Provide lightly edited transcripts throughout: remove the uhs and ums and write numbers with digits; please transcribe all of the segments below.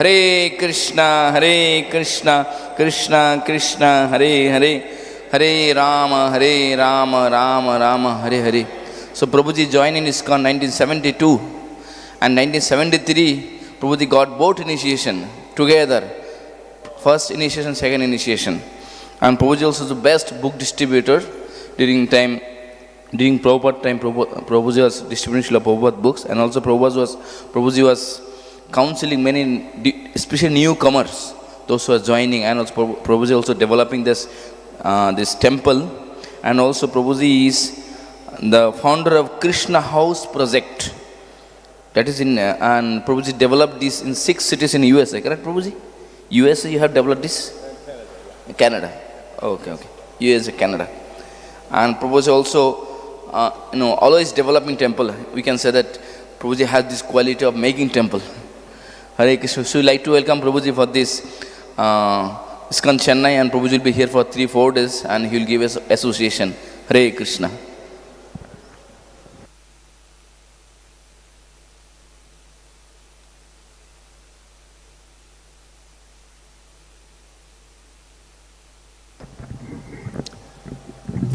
Hare Krishna, Krishna Krishna, Hare Hare, Hare Rama, Rama Rama, Hare Hare. So Prabhuji joined in ISKCON 1972 and 1973, Prabhuji got both initiation together. First initiation, second initiation. And Prabhuji also the best book distributor during Purport time. Prabhuji was distributing Srila Prabhupada books, and also Prabhuji was counseling many, especially newcomers, those who are joining, and also Prabhuji also developing this temple, and also Prabhuji is the founder of Krishna House project. That is and Prabhuji developed this in 6 cities in USA, correct Prabhuji? USA you have developed this? Canada. Okay. USA, Canada. And Prabhuji also, always developing temple. We can say that Prabhuji has this quality of making temple. Hare Krishna. So we like to welcome Prabhuji for this ISKCON Chennai, and Prabhuji will be here for 3-4 days and he will give us association. Hare Krishna.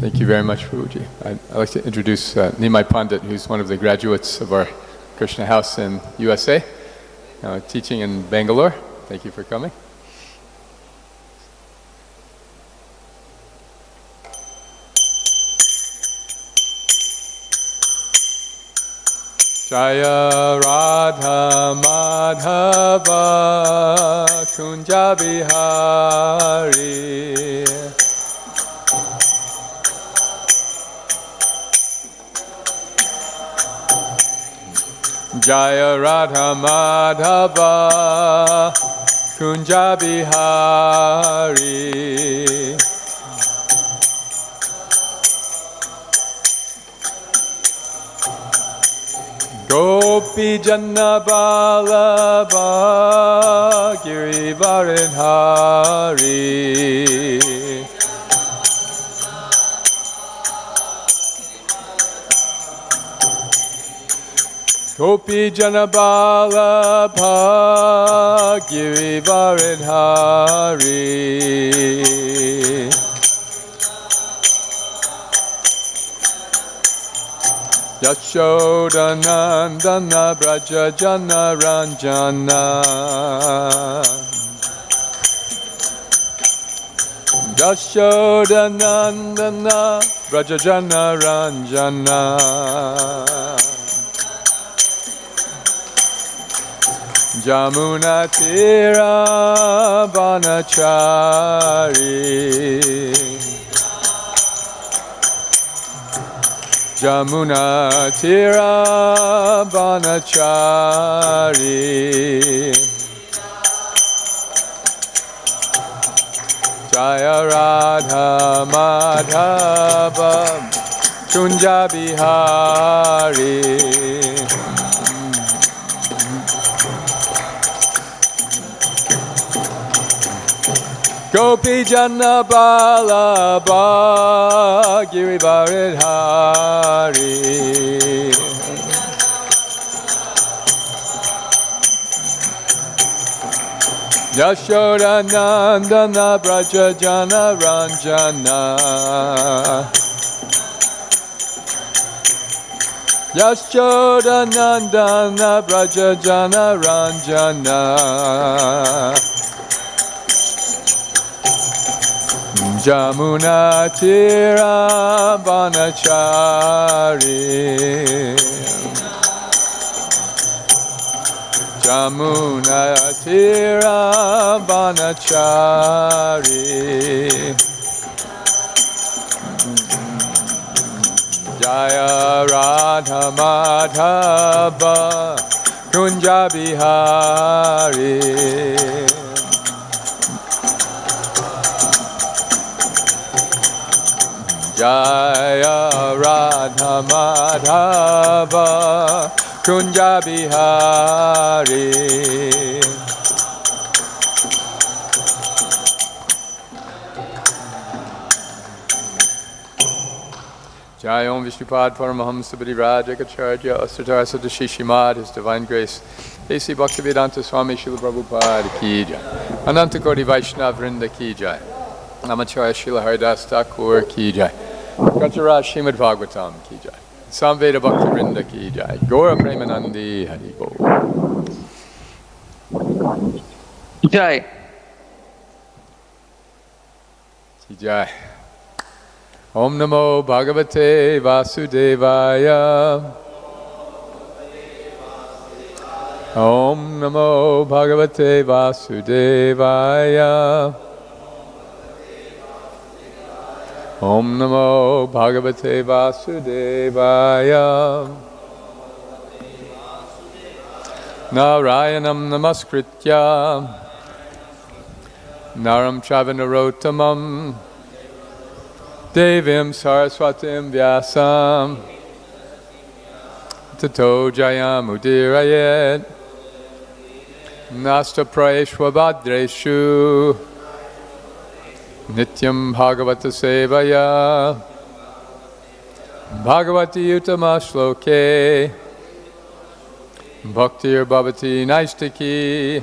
Thank you very much, Prabhuji. I'd like to introduce Nimai Pandit, who's one of the graduates of our Krishna House in USA, teaching in Bangalore. Thank you for coming. Jaya Radha Madhava Kunja Bihari Jaya Radha Madhava Kunja Bihari Gopi Janna Vallabha Girivaridhari Gopi Janna Vallabha Girivaridhari Yashodanandana Braja Jana Ranjana Yashodanandana Braja Jana Ranjana Jamuna Tira Vanachari Jamuna Tira Vanachari Jaya Radha Madhava Kunja Bihari Gopi Janna Vallabha Girivaridhari Yashodanandana Braja Jana Ranjana Yashodanandana Braja Jana Ranjana Jamuna Tira Vanachari Jamuna Tira Vanachari Jaya Radha Madhava Kunja Bihari Jaya Radha Madhava Kunja Bihari Jaya Om Vishnupad Paramahamsa Bodhiraja Acharya Dhṛtarāṣṭra Shishimad, His Divine Grace A.C. Bhaktivedanta Swami Srila Prabhupada ki jai. Ananta Koti Vaishnava Vrinda ki jai. Namacharya Srila Haridas Thakur ki jai. Dhṛtarāṣṭra Srimad-Bhagavatam ki jai. Samveda Bhakti Vrinda ki jai. Gaura Premanandi Hari Bol. Jai. Ki jai. Om Namo Bhagavate Vasudevaya. Om Namo Bhagavate Vasudevaya. Om Namo Bhagavate Vasudevaya. Narayanam Namaskritya Naram Chavanarottamam Devim Saraswatim Vyasam Tato Jayamudiraye Nasta Praeshwabhadreshu Nityam Bhagavata Sevaya Bhagavati Utamashloke Bhaktir Bhavati Naistaki.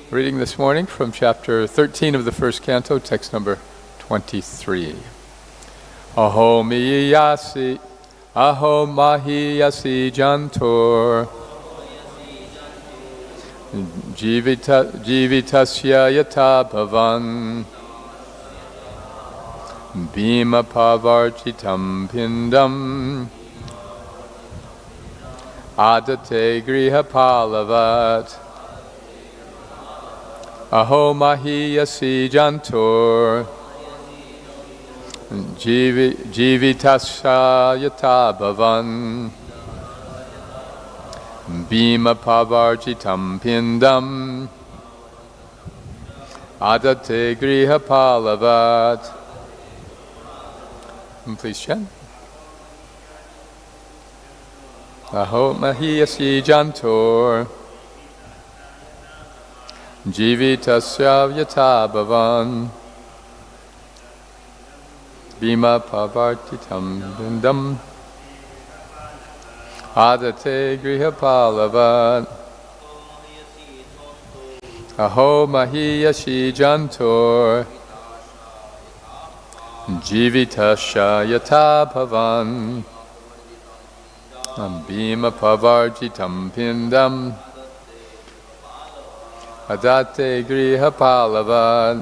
Reading this morning from chapter 13 of the first canto, text number 23. Aho mahīyasī, aho mahīyasī jantor. Jīvitāśā yathā bhavān. Bhīmāpavarjitaṁ piṇḍam. Ādatte gṛha-pālavat. Aho mahīyasī jantor. Jīvita-āśā yathā bhavān. Bhīmāpavarjitaṁ piṇḍam. Ādatte gṛha-pālavat. Please chant. Aho mahīyasī jantor. Jīvita-āśā yathā bhavān. Bhīmāpavarjitaṁ piṇḍam. Ādatte gṛha-pālavat. Aho mahīyasī jantor. Jīvita-āśā yathā bhavān. Bhīmāpavarjitaṁ piṇḍam. Ādatte gṛha-pālavat.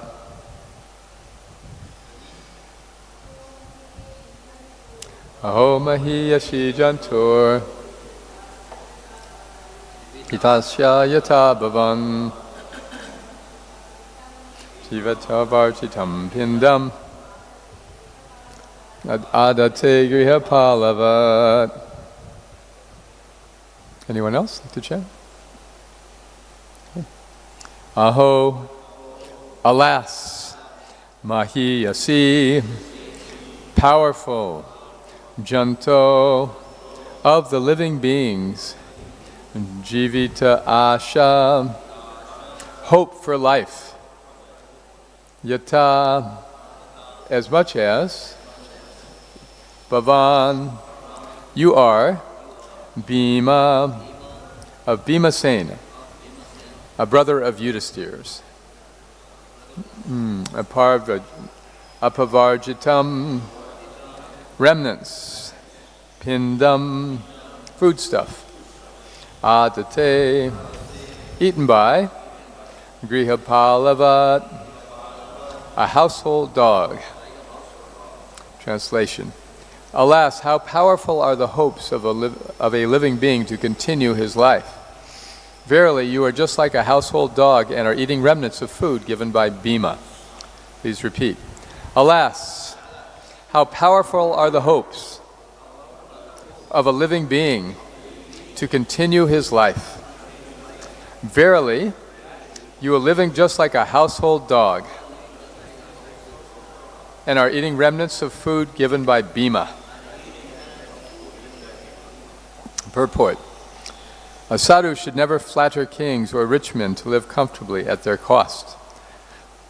Aho mahīyasī jantor. Jīvitāśā yathā bhavān. Jīvita-āśā piṇḍam. Ādatte gṛha-pālavat. Anyone else like to chant? Aho, alas, mahīyasī, powerful, jantor of the living beings, jīvita-āśā, hope for life, yathā, as much as, bhavān, you are, Bhīma, of Bhīmasena, a brother of Yudhiṣṭhira's. Apavarjitam, remnants, piṇḍam, foodstuff, ādatte, eaten by, gṛha-pālavat, a household dog. Translation. Alas, how powerful are the hopes of a living being to continue his life. Verily, you are just like a household dog and are eating remnants of food given by Bhīma. Please repeat. Alas, how powerful are the hopes of a living being to continue his life. Verily, you are living just like a household dog and are eating remnants of food given by Bhīma. Purport. A sādhu should never flatter kings or rich men to live comfortably at their cost.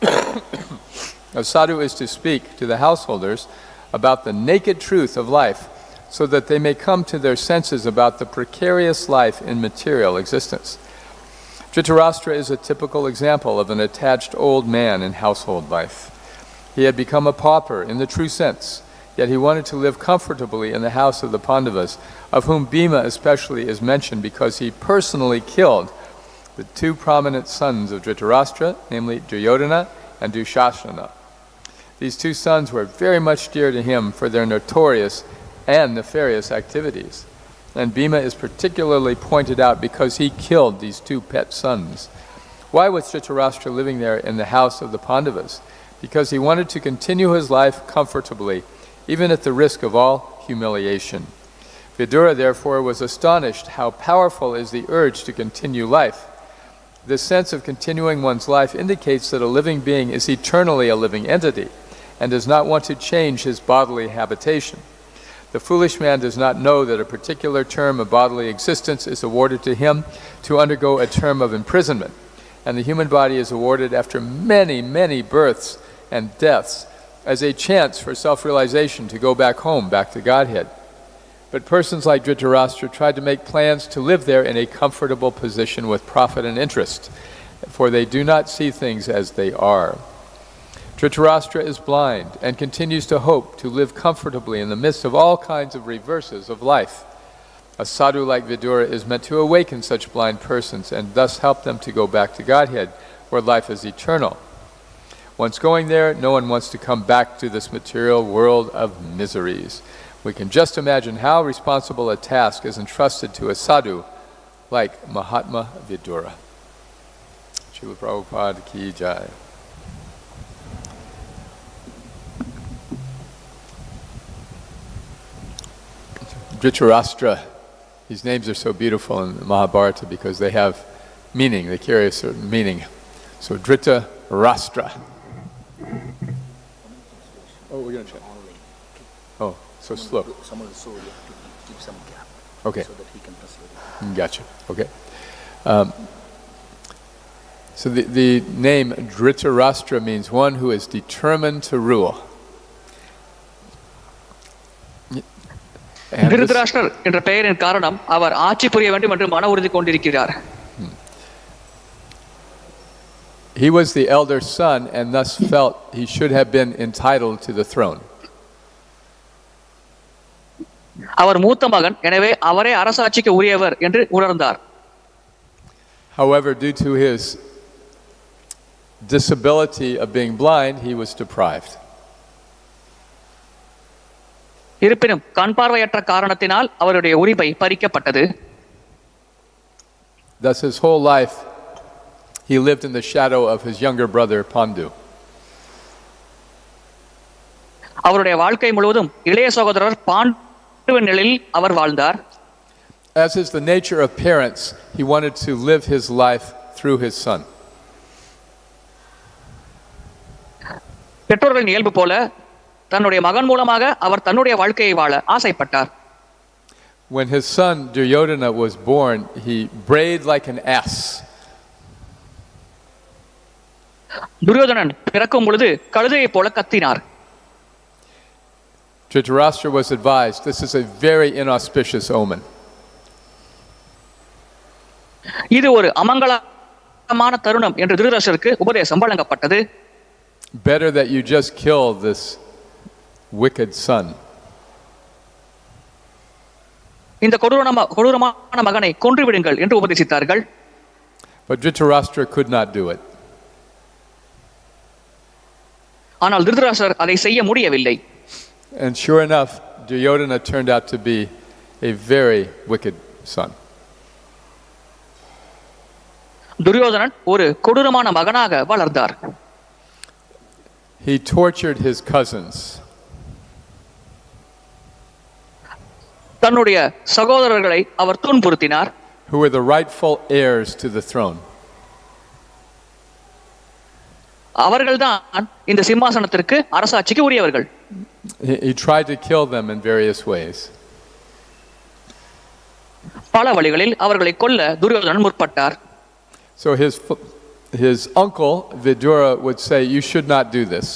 A sādhu is to speak to the householders about the naked truth of life so that they may come to their senses about the precarious life in material existence. Dhritarashtra is a typical example of an attached old man in household life. He had become a pauper in the true sense, yet he wanted to live comfortably in the house of the Pāṇḍavas, of whom Bhīma especially is mentioned because he personally killed the two prominent sons of Dhritarashtra, namely Duryodhana and Duḥśāsana. These two sons were very much dear to him for their notorious and nefarious activities. And Bhīma is particularly pointed out because he killed these two pet sons. Why was Dhritarashtra living there in the house of the Pāṇḍavas? Because he wanted to continue his life comfortably, even at the risk of all humiliation. Vidura, therefore, was astonished how powerful is the urge to continue life. This sense of continuing one's life indicates that a living being is eternally a living entity and does not want to change his bodily habitation. The foolish man does not know that a particular term of bodily existence is awarded to him to undergo a term of imprisonment, and the human body is awarded after many, many births and deaths as a chance for self-realization to go back home, back to Godhead. But persons like Dhritarashtra tried to make plans to live there in a comfortable position with profit and interest, for they do not see things as they are. Dhritarashtra is blind and continues to hope to live comfortably in the midst of all kinds of reverses of life. A sadhu like Vidura is meant to awaken such blind persons and thus help them to go back to Godhead, where life is eternal. Once going there, no one wants to come back to this material world of miseries. We can just imagine how responsible a task is entrusted to a sadhu like Mahātmā Vidura. Srila Prabhupada ki jai. Dhritarashtra, these names are so beautiful in the Mahabharata because they have meaning, they carry a certain meaning. So Dhritarashtra. Oh, we're going to check. Oh, so slow. Some of the soul, you have to keep some gap. Okay. So that he can translate it. Gotcha. Okay. So the name Dhritarashtra means one who is determined to rule. Dhritarashtra என்ற பெயரின் காரணம் அவர் ஆட்சி புரிய வேண்டும் என்று மன உறுதி கொண்டிருக்கிறார். He was the elder son and thus felt he should have been entitled to the throne. அவர் மூத்த மகன், எனவே அவரே அரசாட்சிக்கு உரியவர் என்று உணர்ந்தார். However, due to his disability of being blind, he was deprived. இருப்பினும் கண் பார்வையற்ற காரணத்தினால் அவருடைய உரிமை பறிக்கப்பட்டது. Thus his whole life he lived in the shadow of his younger brother Pandu. அவருடைய வாழ்க்கை முழுவதும் இளைய சகோதரர் பாண்டுவின் நிலையில் அவர் வாழ்ந்தார். As is the nature of parents, he wanted to live his life through his son. பெற்றோர்களின் இயல்பு போல தன்னுடைய மகன் மூலமாக அவர் தன்னுடைய வாழ்க்கையை வாழ ஆசைப்பட்டார். When his son Duryodhana was born, he brayed like an ass. Duryodhanan பிறக்கும் பொழுது கழுதையைப் போல கத்தினார். Dhritarashtra was advised, this is a very inauspicious omen. இது ஒரு அமங்கலமான தருணம் என்று திருதராஷ்டிரருக்கு உபதேசம் வழங்கப்பட்டது. Better that you just kill this wicked son. இந்த கொடூரமான மகனை கொன்று விடுங்கள் என்று உபதேசித்தார்கள். But Dhritarashtra could not do it. ஆனால் திருதராஷ்டிரர் அதை செய்ய முடியவில்லை. And sure enough, Duryodhana turned out to be a very wicked son. Duryodhanan ஒரு கொடூரமான மகனாக வளர்ந்தார். He tortured his cousins. தன்னுடைய சகோதரர்களை அவர் துன்புறுத்தினார். Who were the rightful heirs to the throne. அவர்கள்தான் இந்த சிம்மாசனத்திற்கு அரசாட்சிக்கு உரியவர்கள். He tried to kill them in various ways. பல வழிகளில் அவர்களை கொல்ல Duryodhanan முற்பட்டார். So his uncle Vidura would say, you should not do this.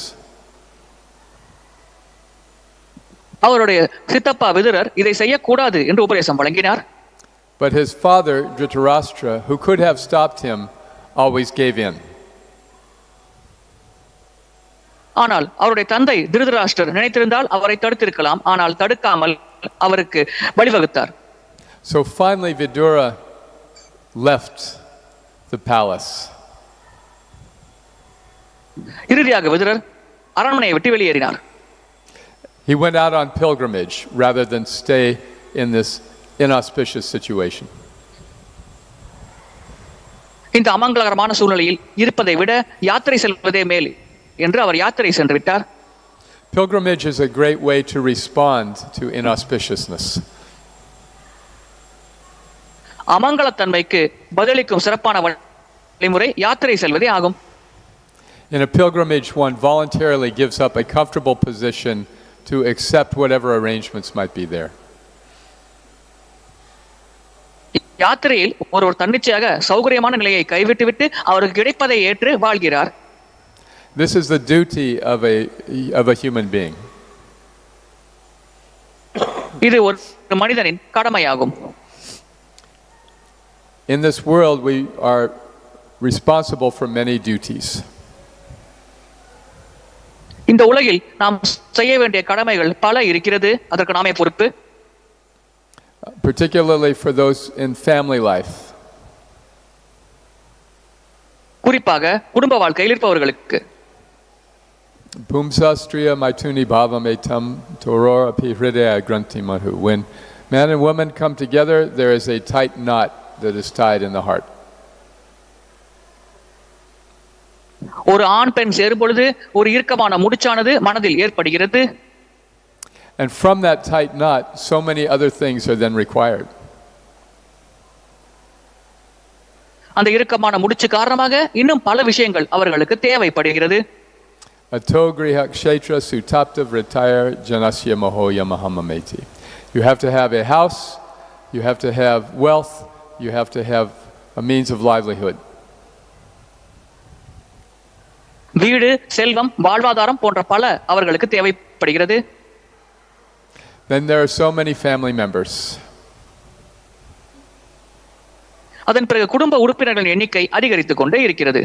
அவருடைய சித்தப்பா விதுரர் இதை செய்யக்கூடாது என்று உபதேசம் வழங்கினார். But his father, Dhritarashṭra, who could have stopped him, always gave in. ஆனால் அவருடைய தந்தை திருதராஷ்டிரர் நினைத்திருந்தால் அவரை தடுத்திருக்கலாம், ஆனால் தடுக்காமல் அவருக்கு வழிவகுத்தார். So finally Vidura left the palace. இறுதியாக விதுரர் அரண்மனையை விட்டு வெளியேறினார். He went out on pilgrimage rather than stay in this inauspicious situation. இந்த அமங்கலகரமான சூழ்நிலையில் இருப்பதை விட யாத்திரை செல்வதே மேல் என்று அவர் யாத்திரை சென்று விட்டார். Pilgrimage is a great way to respond to inauspiciousness. அமங்கலத்தன்மைக்கு பதிலளிக்கும் சிறப்பான வழிமுறை யாத்திரை செல்வதே ஆகும். In a pilgrimage, one voluntarily gives up a comfortable position to accept whatever arrangements might be there. யாத்திரையில் ஒருவர் தன்னிச்சையாக சௌகரியமான நிலையை கைவிட்டுவிட்டு அவருக்கு கிடைப்பதை ஏற்று வாழ்கிறார். This is the duty of a human being. இது ஒரு மனிதனின் கடமையாகும். In this world, we are responsible for many duties. இந்த உலகில் நாம் செய்ய வேண்டிய கடமைகள் பல இருக்கிறது, அதற்கு நாமே பொறுப்பு. Particularly for those in family life. குறிப்பாக குடும்ப வாழ்க்கையில் இருப்பவர்களுக்கு. Bhūmsastriya maituni bhavametam torora pi hridaya granti manhu. When man and woman come together, there is a tight knot that is tied in the heart. ஒரு ஆண் பெண் சேரும் பொழுது ஒரு இறுக்கமான முடிச்சானது மனதில் ஏற்படுகிறது. And from that tight knot, so many other things are then required. அந்த இறுக்கமான முடிச்சு காரணமாக இன்னும் பல விஷயங்கள் அவர்களுக்கு தேவைப்படுகிறது. Ato gṛha-kshetra sutapta vritaya janasya mahoya mahamameti. You have to have a house, you have to have wealth, you have to have a means of livelihood. வீடு, செல்வம், வாழ்வாதாரம் போன்ற பல அவர்களுக்கு தேவைப்படுகிறது. Then there are so many family members. அதன் பிறகு குடும்ப உறுப்பினர்களின் எண்ணிக்கை அதிகரித்துக் கொண்டே இருக்கிறது.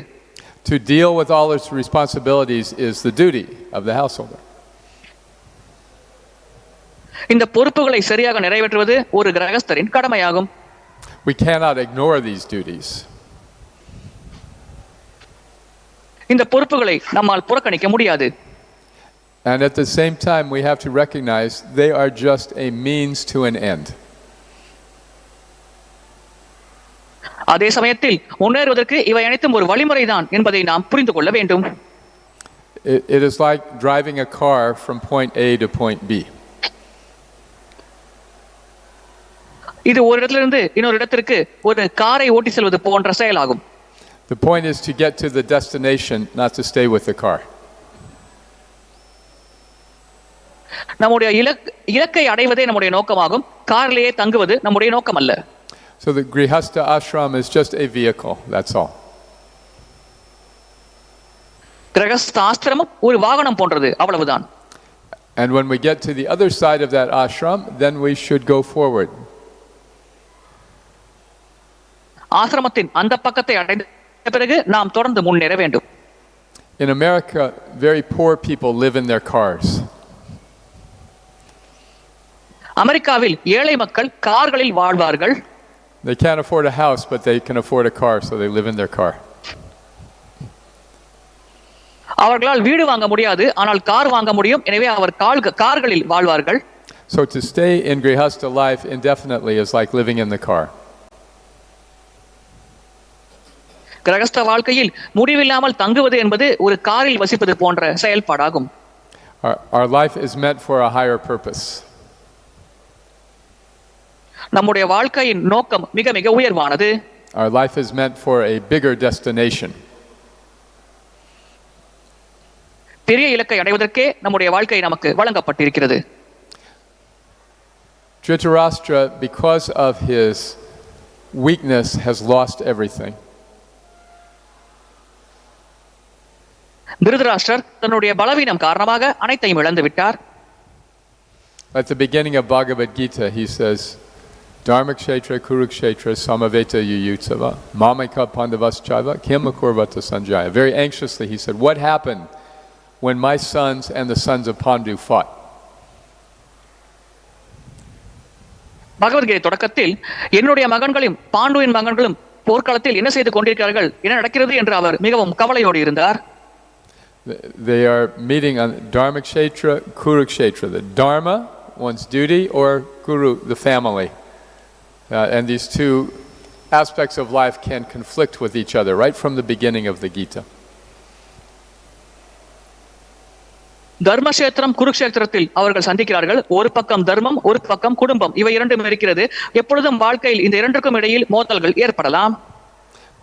To deal with all its responsibilities is the duty of the householder. இந்த பொறுப்புகளை சரியாக நிறைவேற்றுவது ஒரு கிரகஸ்தரின் கடமையாகும். We cannot ignore these duties. இந்த பொறுப்புகளை நம்மால் புறக்கணிக்க முடியாது. And at the same time, we have to recognize they are just a means to an end. அதே சமயத்தில் முன்னேறுவதற்கு இவை அனைத்தும் ஒரு வழிமுறைதான் என்பதை நாம் புரிந்து கொள்ள வேண்டும். It is like driving a car from point A to point B. இது ஒரு இடத்திலிருந்து இன்னொரு இடத்திற்கு ஒரு காரை ஓட்டி செல்வது போன்ற செயலாகும். The point is to get to the destination, not to stay with the car. நம்முடைய இலக்கை அடைவதே நம்முடைய நோக்கமாகும். காரிலேயே தங்குவது நம்முடைய நோக்கம் அல்ல. So the grihastha ashram is just a vehicle, that's all. கிரகஸ்த ஆசிரமம் ஒரு வாகனம் போன்றது, அவ்வளவுதான். And when we get to the other side of that ashram, then we should go forward. ஆசிரமத்தின் அந்த பக்கத்தை அடைந்த பிறகு நாம் தொடர்ந்து முன்னேற வேண்டும். In America, very poor people live in their cars. அமெரிக்காவில் ஏழை மக்கள் கார்களில் வாழ்வார்கள். They can't afford a house, but they can afford a car, so they live in their car. அவர்களால் வீடு வாங்க முடியாது, ஆனால் கார் வாங்க முடியும். எனவே அவர் கார்களில் வாழ்வார்கள். So to stay in grihastha life indefinitely is like living in the car. கிரகஸ்த வாழ்க்கையில் முடிவில்லாமல் தங்குவது என்பது ஒரு காரில் வசிப்பது போன்ற செயல்பாடாகும். Our life is meant for a higher purpose. நம்முடைய வாழ்க்கையின் நோக்கம் மிக மிக உயர்வானது. Our life is meant for a bigger destination. பெரிய இலக்கை அடைவதற்கே நம்முடைய வாழ்க்கை நமக்கு வழங்கப்பட்டிருக்கிறது. Dhritarashṭra, because of his weakness, has lost everything. Dhritarashtra தன்னுடைய பலவீனம் காரணமாக அனைத்தையும் இழந்து விட்டார். At the beginning of Bhagavad Gita, he says, Dharmakshetra Kurukshetra samaveta yuyutsava mamika Pāṇḍavas chaiva kim akurvata sanjaya. Very anxiously he said, what happened when my sons and the sons of Pandu fought? Bhagavad Gita தொடக்கத்தில் என்னுடைய மகன்களும் பாண்டுவின் மகன்களும் போர்க்களத்தில் என்ன செய்து கொண்டிருக்கிறார்கள், என்ன நடக்கிறது என்று அவர் மிகவும் கவலையோடு இருந்தார். They are meeting on Dharmakshetra, Kurukshetra, the Dharma, one's duty, or Kuru, the family. And these two aspects of life can conflict with each other right from the beginning of the Gita. தர்மக்ஷேத்திரம் குருக்ஷேத்திரத்தில் அவர்கள் சந்திக்கிறார்கள். ஒரு பக்கம் தர்மம், ஒரு பக்கம் குடும்பம், இவை இரண்டும் இருக்கிறது. எப்பொழுதும் வாழ்க்கையில் இந்த இரண்டுக்கும் இடையில் மோதல்கள் ஏற்படலாம்.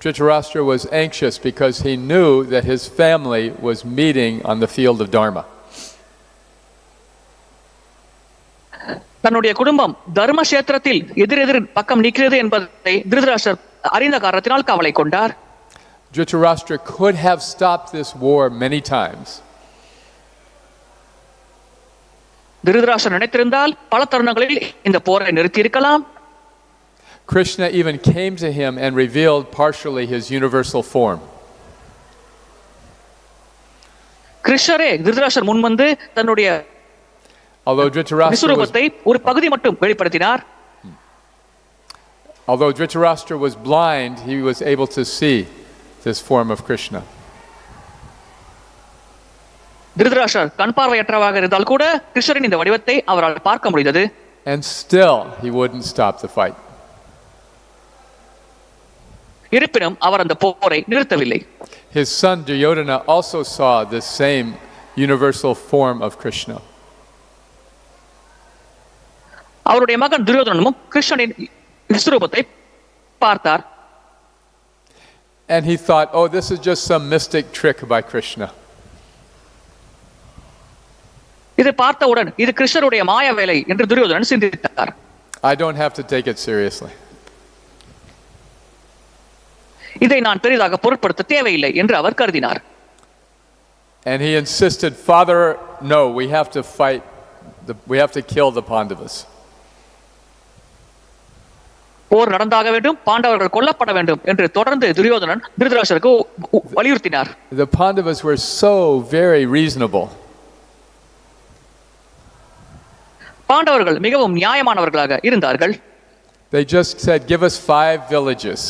Dhritarashṭra was anxious because he knew that his family was meeting on the field of Dharma. தன்னுடைய குடும்பம் தர்மக்ஷேத்திரத்தில் எதிரெதிர் பக்கம் நிற்கிறது என்பதை திருதராஷ்டிரர் அறிந்த காரணத்தினால் கவலை கொண்டார். Dhritarashṭra could have stopped this war many times. Dhritarashtra நினைத்திருந்தால் பல தருணங்களில் இந்த போரை நிறுத்தி இருக்கலாம். Krishna even came to him and revealed partially his universal form. கிருஷ்ணரே திருதராஷ்டிரர் முன் வந்து தன்னுடைய விஸ்வரூபத்தை ஒரு பகுதி மட்டும் வெளிப்படுத்தினார். Although Dhritarashṭra was blind, he was able to see this form of Krishna. Dhritarashtra கண் பார்வையற்றவாக இருந்தால் கூட கிருஷ்ணரின் இந்த வடிவத்தை அவரால் பார்க்க முடிந்தது. And still he wouldn't stop the fight. இருப்பினும் அவர் அந்த போரை நிறுத்தவில்லை. His son Duryodhana also saw this same universal form of Krishna. அவருடைய மகன் துரியோதனனும் கிருஷ்ணனின் விஸ்வரூபத்தை பார்த்தார். And he thought, oh, this is just some mystic trick by Krishna. இதை பார்த்தவுடன் இது கிருஷ்ணருடைய மாய வேலை என்று Duryodhanan சிந்தித்தார். I don't have to take it seriously. இதை நான் பெரிதாக பொருட்படுத்த தேவையில்லை என்று அவர் கருதினார். And he insisted, Father, no, we have to fight, we have to kill the Pāṇḍavas. போர் நடந்தாக வேண்டும், பாண்டவர்கள் கொல்லப்பட வேண்டும் என்று தொடர்ந்து துரியோதனன் திருதராஷ்டிரருக்கு வலியுறுத்தினார். The Pāṇḍavas were so very reasonable. பாண்டவர்கள் மிகவும் நியாயமானவர்களாக இருந்தார்கள். They just said, give us 5 villages.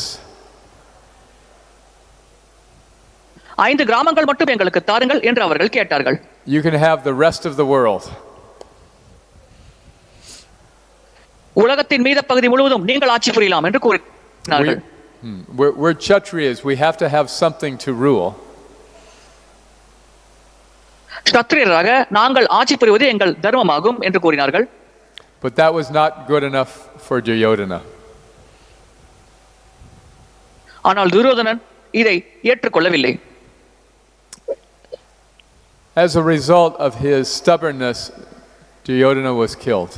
5 கிராமங்கள் மட்டும் எங்களுக்கு தாருங்கள் என்று அவர்கள் கேட்டார்கள். You can have the rest of the world. உலகத்தின் மீத பகுதி முழுவதும் நீங்கள் ஆட்சி புரியலாம் என்று கூறினார்கள். We're Kshatriyas, we have to have something to rule. க்ஷத்ரியராக நாங்கள் ஆட்சி புரிவது எங்கள் தர்மமாகும் என்று கூறினார்கள். But that was not good enough for Duryodhana. ஆனால் துரியோதனன் இதை ஏற்றுக்கொள்ளவில்லை. As a result of his stubbornness, Duryodhana was killed.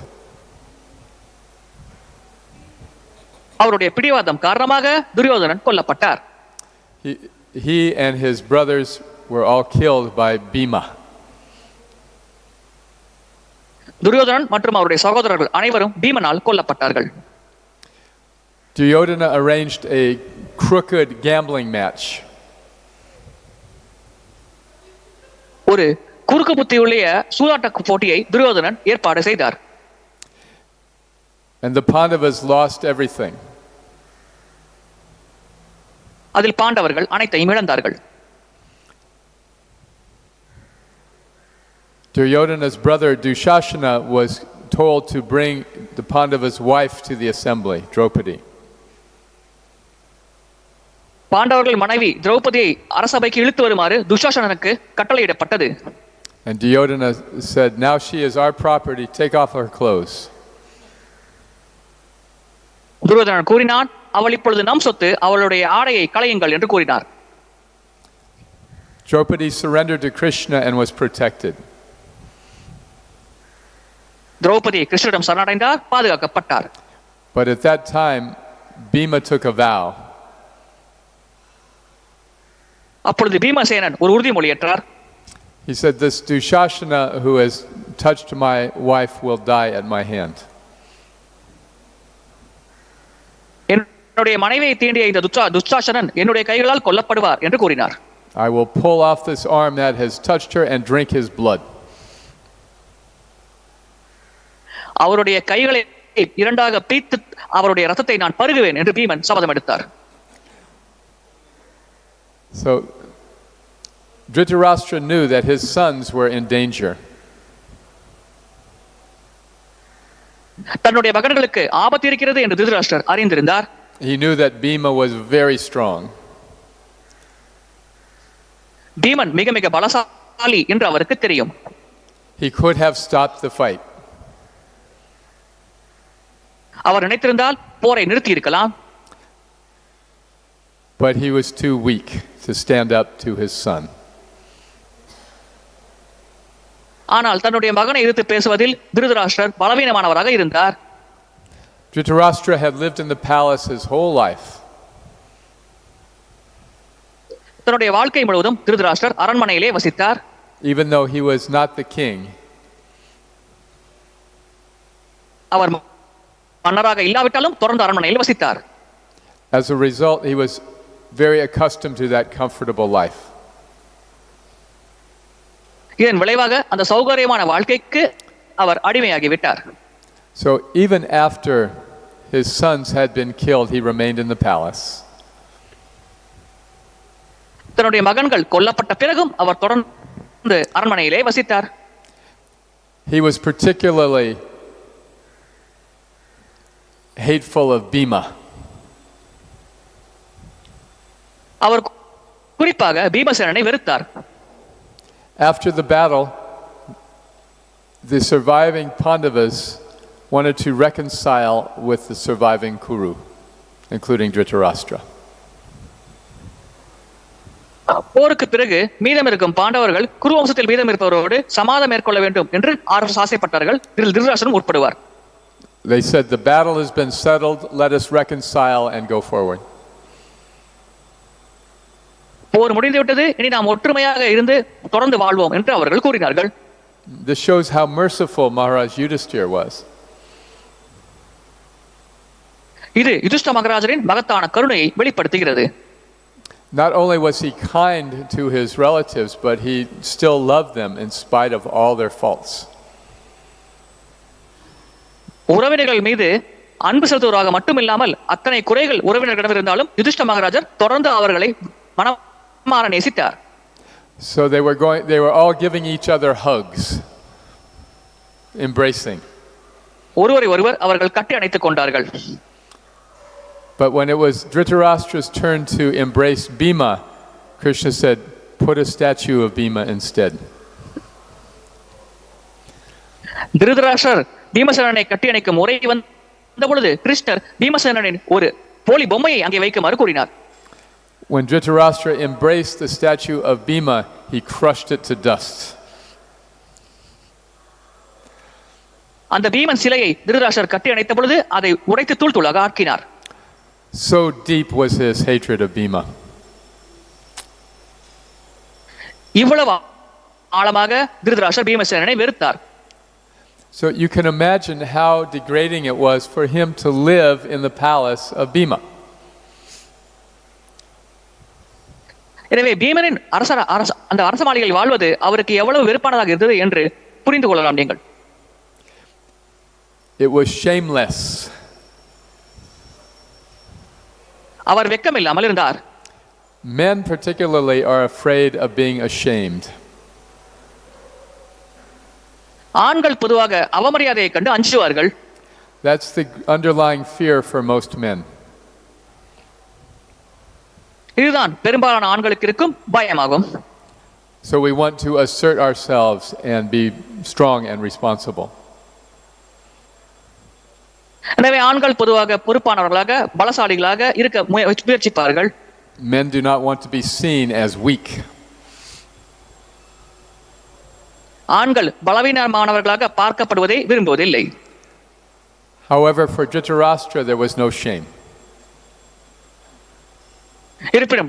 அவருடைய பிடிவாதம் காரணமாக துரியோதனன் கொல்லப்பட்டார். He and his brothers were all killed by Bhīma. Duryodhanan மற்றும் அவருடைய சகோதரர்கள் அனைவரும் பீமனால் கொல்லப்பட்டார்கள். Duryodhana arranged a crooked gambling match. ஒரு குறுக்கு புத்தியுள்ள சூதாட்ட போட்டியை துரியோதனன் ஏற்பாடு செய்தார். And the Pāṇḍavas lost everything. அதில் பாண்டவர்கள் அனைத்தையும் இழந்தார்கள். Duryodhana's brother Duḥśāsana was told to bring the Pāṇḍavas' wife to the assembly, Draupadi. பாண்டவர்கள் மனைவி திரௌபதியை அரசபைக்கு இழுத்து வருமாறு துஷாசனனுக்கு கட்டளையிடப்பட்டது. And Duryodhana said, now she is our property, take off her clothes. Duryodhanan கூறினான், அவள் இப்பொழுது நம் சொத்து, அவளுடைய ஆடையை களையுங்கள் என்று கூறினார். Draupadi surrendered to Krishna and was protected. Draupadi கிருஷ்ணரிடம் சரணடைந்தார், பாதுகாக்கப்பட்டார். But at that time, Bhīma took a vow. அப்பொழுது பீமசேனன் ஒரு உறுதிமொழி ஏற்றார். He said, this Duḥśāsana who has touched my wife will die at my hand. என்னுடைய மனைவியை தீண்டிய இந்த துச்சாசனன் என்னுடைய கைகளால் கொல்லப்படுவார் என்று கூறினார். I will pull off this arm that has touched her and drink his blood. அவருடைய கைகளை இரண்டாக பிரித்து அவருடைய ரத்தத்தை நான் பருகுவேன் என்று பீமன் சபதம் எடுத்தார். So Dhritarashtra knew that his sons were in danger. தன்னுடைய மகன்களுக்கு ஆபத்து இருக்கிறது என்று திருதராஷ்டிரர் அறிந்திருந்தார். He knew that Bhīma was very strong. Bheeman மிக மிக பலசாலி என்று அவருக்கு தெரியும். He could have stopped the fight. அவர் நினைத்திருந்தால் போரை நிறுத்தி இருக்கலாம். But he was too weak to stand up to his son. ஆனால் தன்னுடைய மகனை எதிர்த்து பேசுவதில் திருதராஷ்டிரர் பலவீனமானவராக இருந்தார். Dhritarashtra had lived in the palace his whole life. தன்னுடைய வாழ்க்கை முழுவதும் திருதராஷ்டிரர் அரண்மனையிலே வசித்தார். Even though he was not the king, அவர் மன்னராக இல்லாவிட்டாலும் தொடர்ந்து அரண்மனையில் வசித்தார். as a result, he was very accustomed to that comfortable life. இதன் விளைவாக அந்த சௌகரியமான வாழ்க்கைக்கு அவர் அடிமையாகிவிட்டார். So even after his sons had been killed, he remained in the palace. தன்னுடைய மகன்கள் கொல்லப்பட்ட பிறகும் அவர் தொடர்ந்து அரண்மனையிலே வசித்தார். He was particularly hateful of Bhīma. அவர் குறிப்பாக பீமசேனனை வெறுத்தார். After the battle, the surviving Pāṇḍavas wanted to reconcile with the surviving Kuru, including Dhritarashtra. போருக்கு பிறகு மீதம் இருக்கும் பாண்டவர்கள் குரு வம்சத்தில் மீதம் இருப்பவரோடு சமாதானம் மேற்கொள்ள வேண்டும் என்று ஆசைப்பட்டார்கள். இதில் Dhritarashtra உட்படுவார். They said, the battle has been settled, let us reconcile and go forward. போர் முடிந்துவிட்டது, இனி நாம் ஒற்றுமையாக இருந்து தொடர்ந்து வாழ்வோம் என்று அவர்கள் கூறினார்கள். This shows how merciful Maharaj Yudhiṣṭhira was. இது யுதிஷ்ட மகாராஜரின் மகத்தான கருணையை வெளிப்படுத்துகிறது. Not only was he kind to his relatives, but he still loved them in spite of all their faults. உறவினர்கள் மீது அன்பு செலுத்துவதாக மட்டுமில்லாமல் அத்தனை குறைகள் உறவினர்களிடம் இருந்தாலும் யுதிஷ்ட மகாராஜர் தொடர்ந்து அவர்களை மனமாற நேசித்தார். So they were all giving each other hugs, embracing. ஒருவரை ஒருவர் அவர்கள் கட்டி அணைத்துக் கொண்டார்கள். But when it was Dhritarashtra's turn to embrace Bhīma, Krishna said, put a statue of Bhīma instead. Dhritarashtra பீமசேனனை கட்டி அணைக்கும் முறை வந்த பொழுது கிருஷ்ணர் பீமசேனனின் ஒரு போலி பொம்மையை அங்கே வைக்குமாறு கூறினார். When Dhritarashtra embraced the statue of Bhīma, he crushed it to dust. அந்த பீமன் சிலையை திருதராஷ்டிரர் கட்டி அணைத்த பொழுது அதை உடைத்து தூள் தூளாக ஆக்கினார். So deep was his hatred of Bhīma. இவ்வளவு ஆழமாக Dhritarashtra பீமசேனனை வெறுத்தார். So you can imagine how degrading it was for him to live in the palace of Bhīma. எனவே பீமனின் அந்த அரச மாளிகையில் வாழ்வது அவருக்கு எவ்வளவு வெறுப்பானதாக இருந்தது என்று புரிந்து கொள்ளலாம் நீங்கள். It was shameless. அவர் வெட்கமில்லாமல் இருந்தார். Men particularly are afraid of being ashamed. ஆண்கள் பொதுவாக அவமரியாதையை கண்டு அஞ்சுவார்கள். That's the underlying fear for most men. இதுதான் பெரும்பாலான ஆண்களுக்கு இருக்கும் பயமாகும். So we want to assert ourselves and be strong and responsible. எனவே ஆண்கள் பொதுவாக பொறுப்பானவர்களாக பலசாலிகளாக இருக்க முயற்சிப்பார்கள். Men do not want to be seen as weak. ஆண்கள் பலவீனமானவர்களாக பார்க்கப்படுவதை விரும்புவதில்லை. However, for Dhritarashtra there was no shame. இருப்பினும்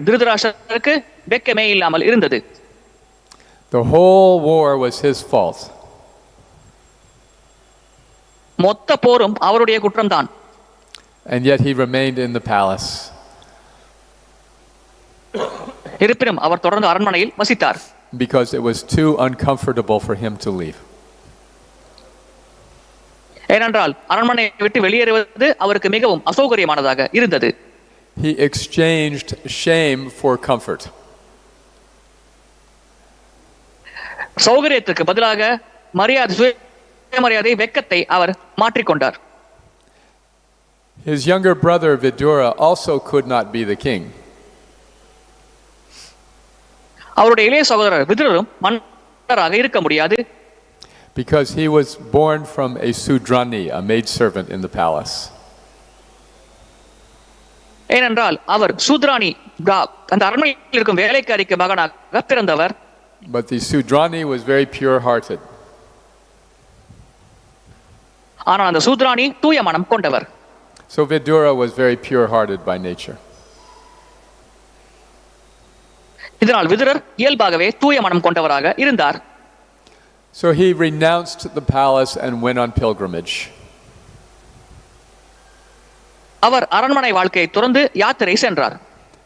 மொத்த போரும் அவருடைய குற்றம்தான். And yet he remained in the palace. இருப்பினும் அவர் தொடர்ந்து அரண்மனையில் வசித்தார். Because it was too uncomfortable for him to leave. ஏனென்றால் அரண்மனையை விட்டு வெளியேறுவது அவருக்கு மிகவும் அசௌகரியமானதாக இருந்தது. He exchanged shame for comfort. சௌகரியத்துக்கு பதிலாக சுயமரியாதை வெட்கத்தை அவர் மாற்றிக்கொண்டார். His younger brother Vidura also could not be the king. அவருடைய இளைய சகோதரர் விதுரரும் மன்னராக இருக்க முடியாது. Because he was born from a Sudrani, a maidservant in the palace. ஏனென்றால் அவர் சூத்ராணி அந்த அரண்மனையில் இருக்கும் வேலைக்காரிக்கு மகனாக பிறந்தவர். But the Sudrani was very pure-hearted. ஆனால் அந்த சூத்ராணி தூய மனம் கொண்டவர். So Vidura was very pure-hearted by nature. இதனால் விதுரர் இயல்பாகவே தூய மனம் கொண்டவராக இருந்தார். So he renounced the palace and went on pilgrimage. அவர் அரண்மனை வாழ்க்கையை துறந்து யாத்திரை சென்றார்.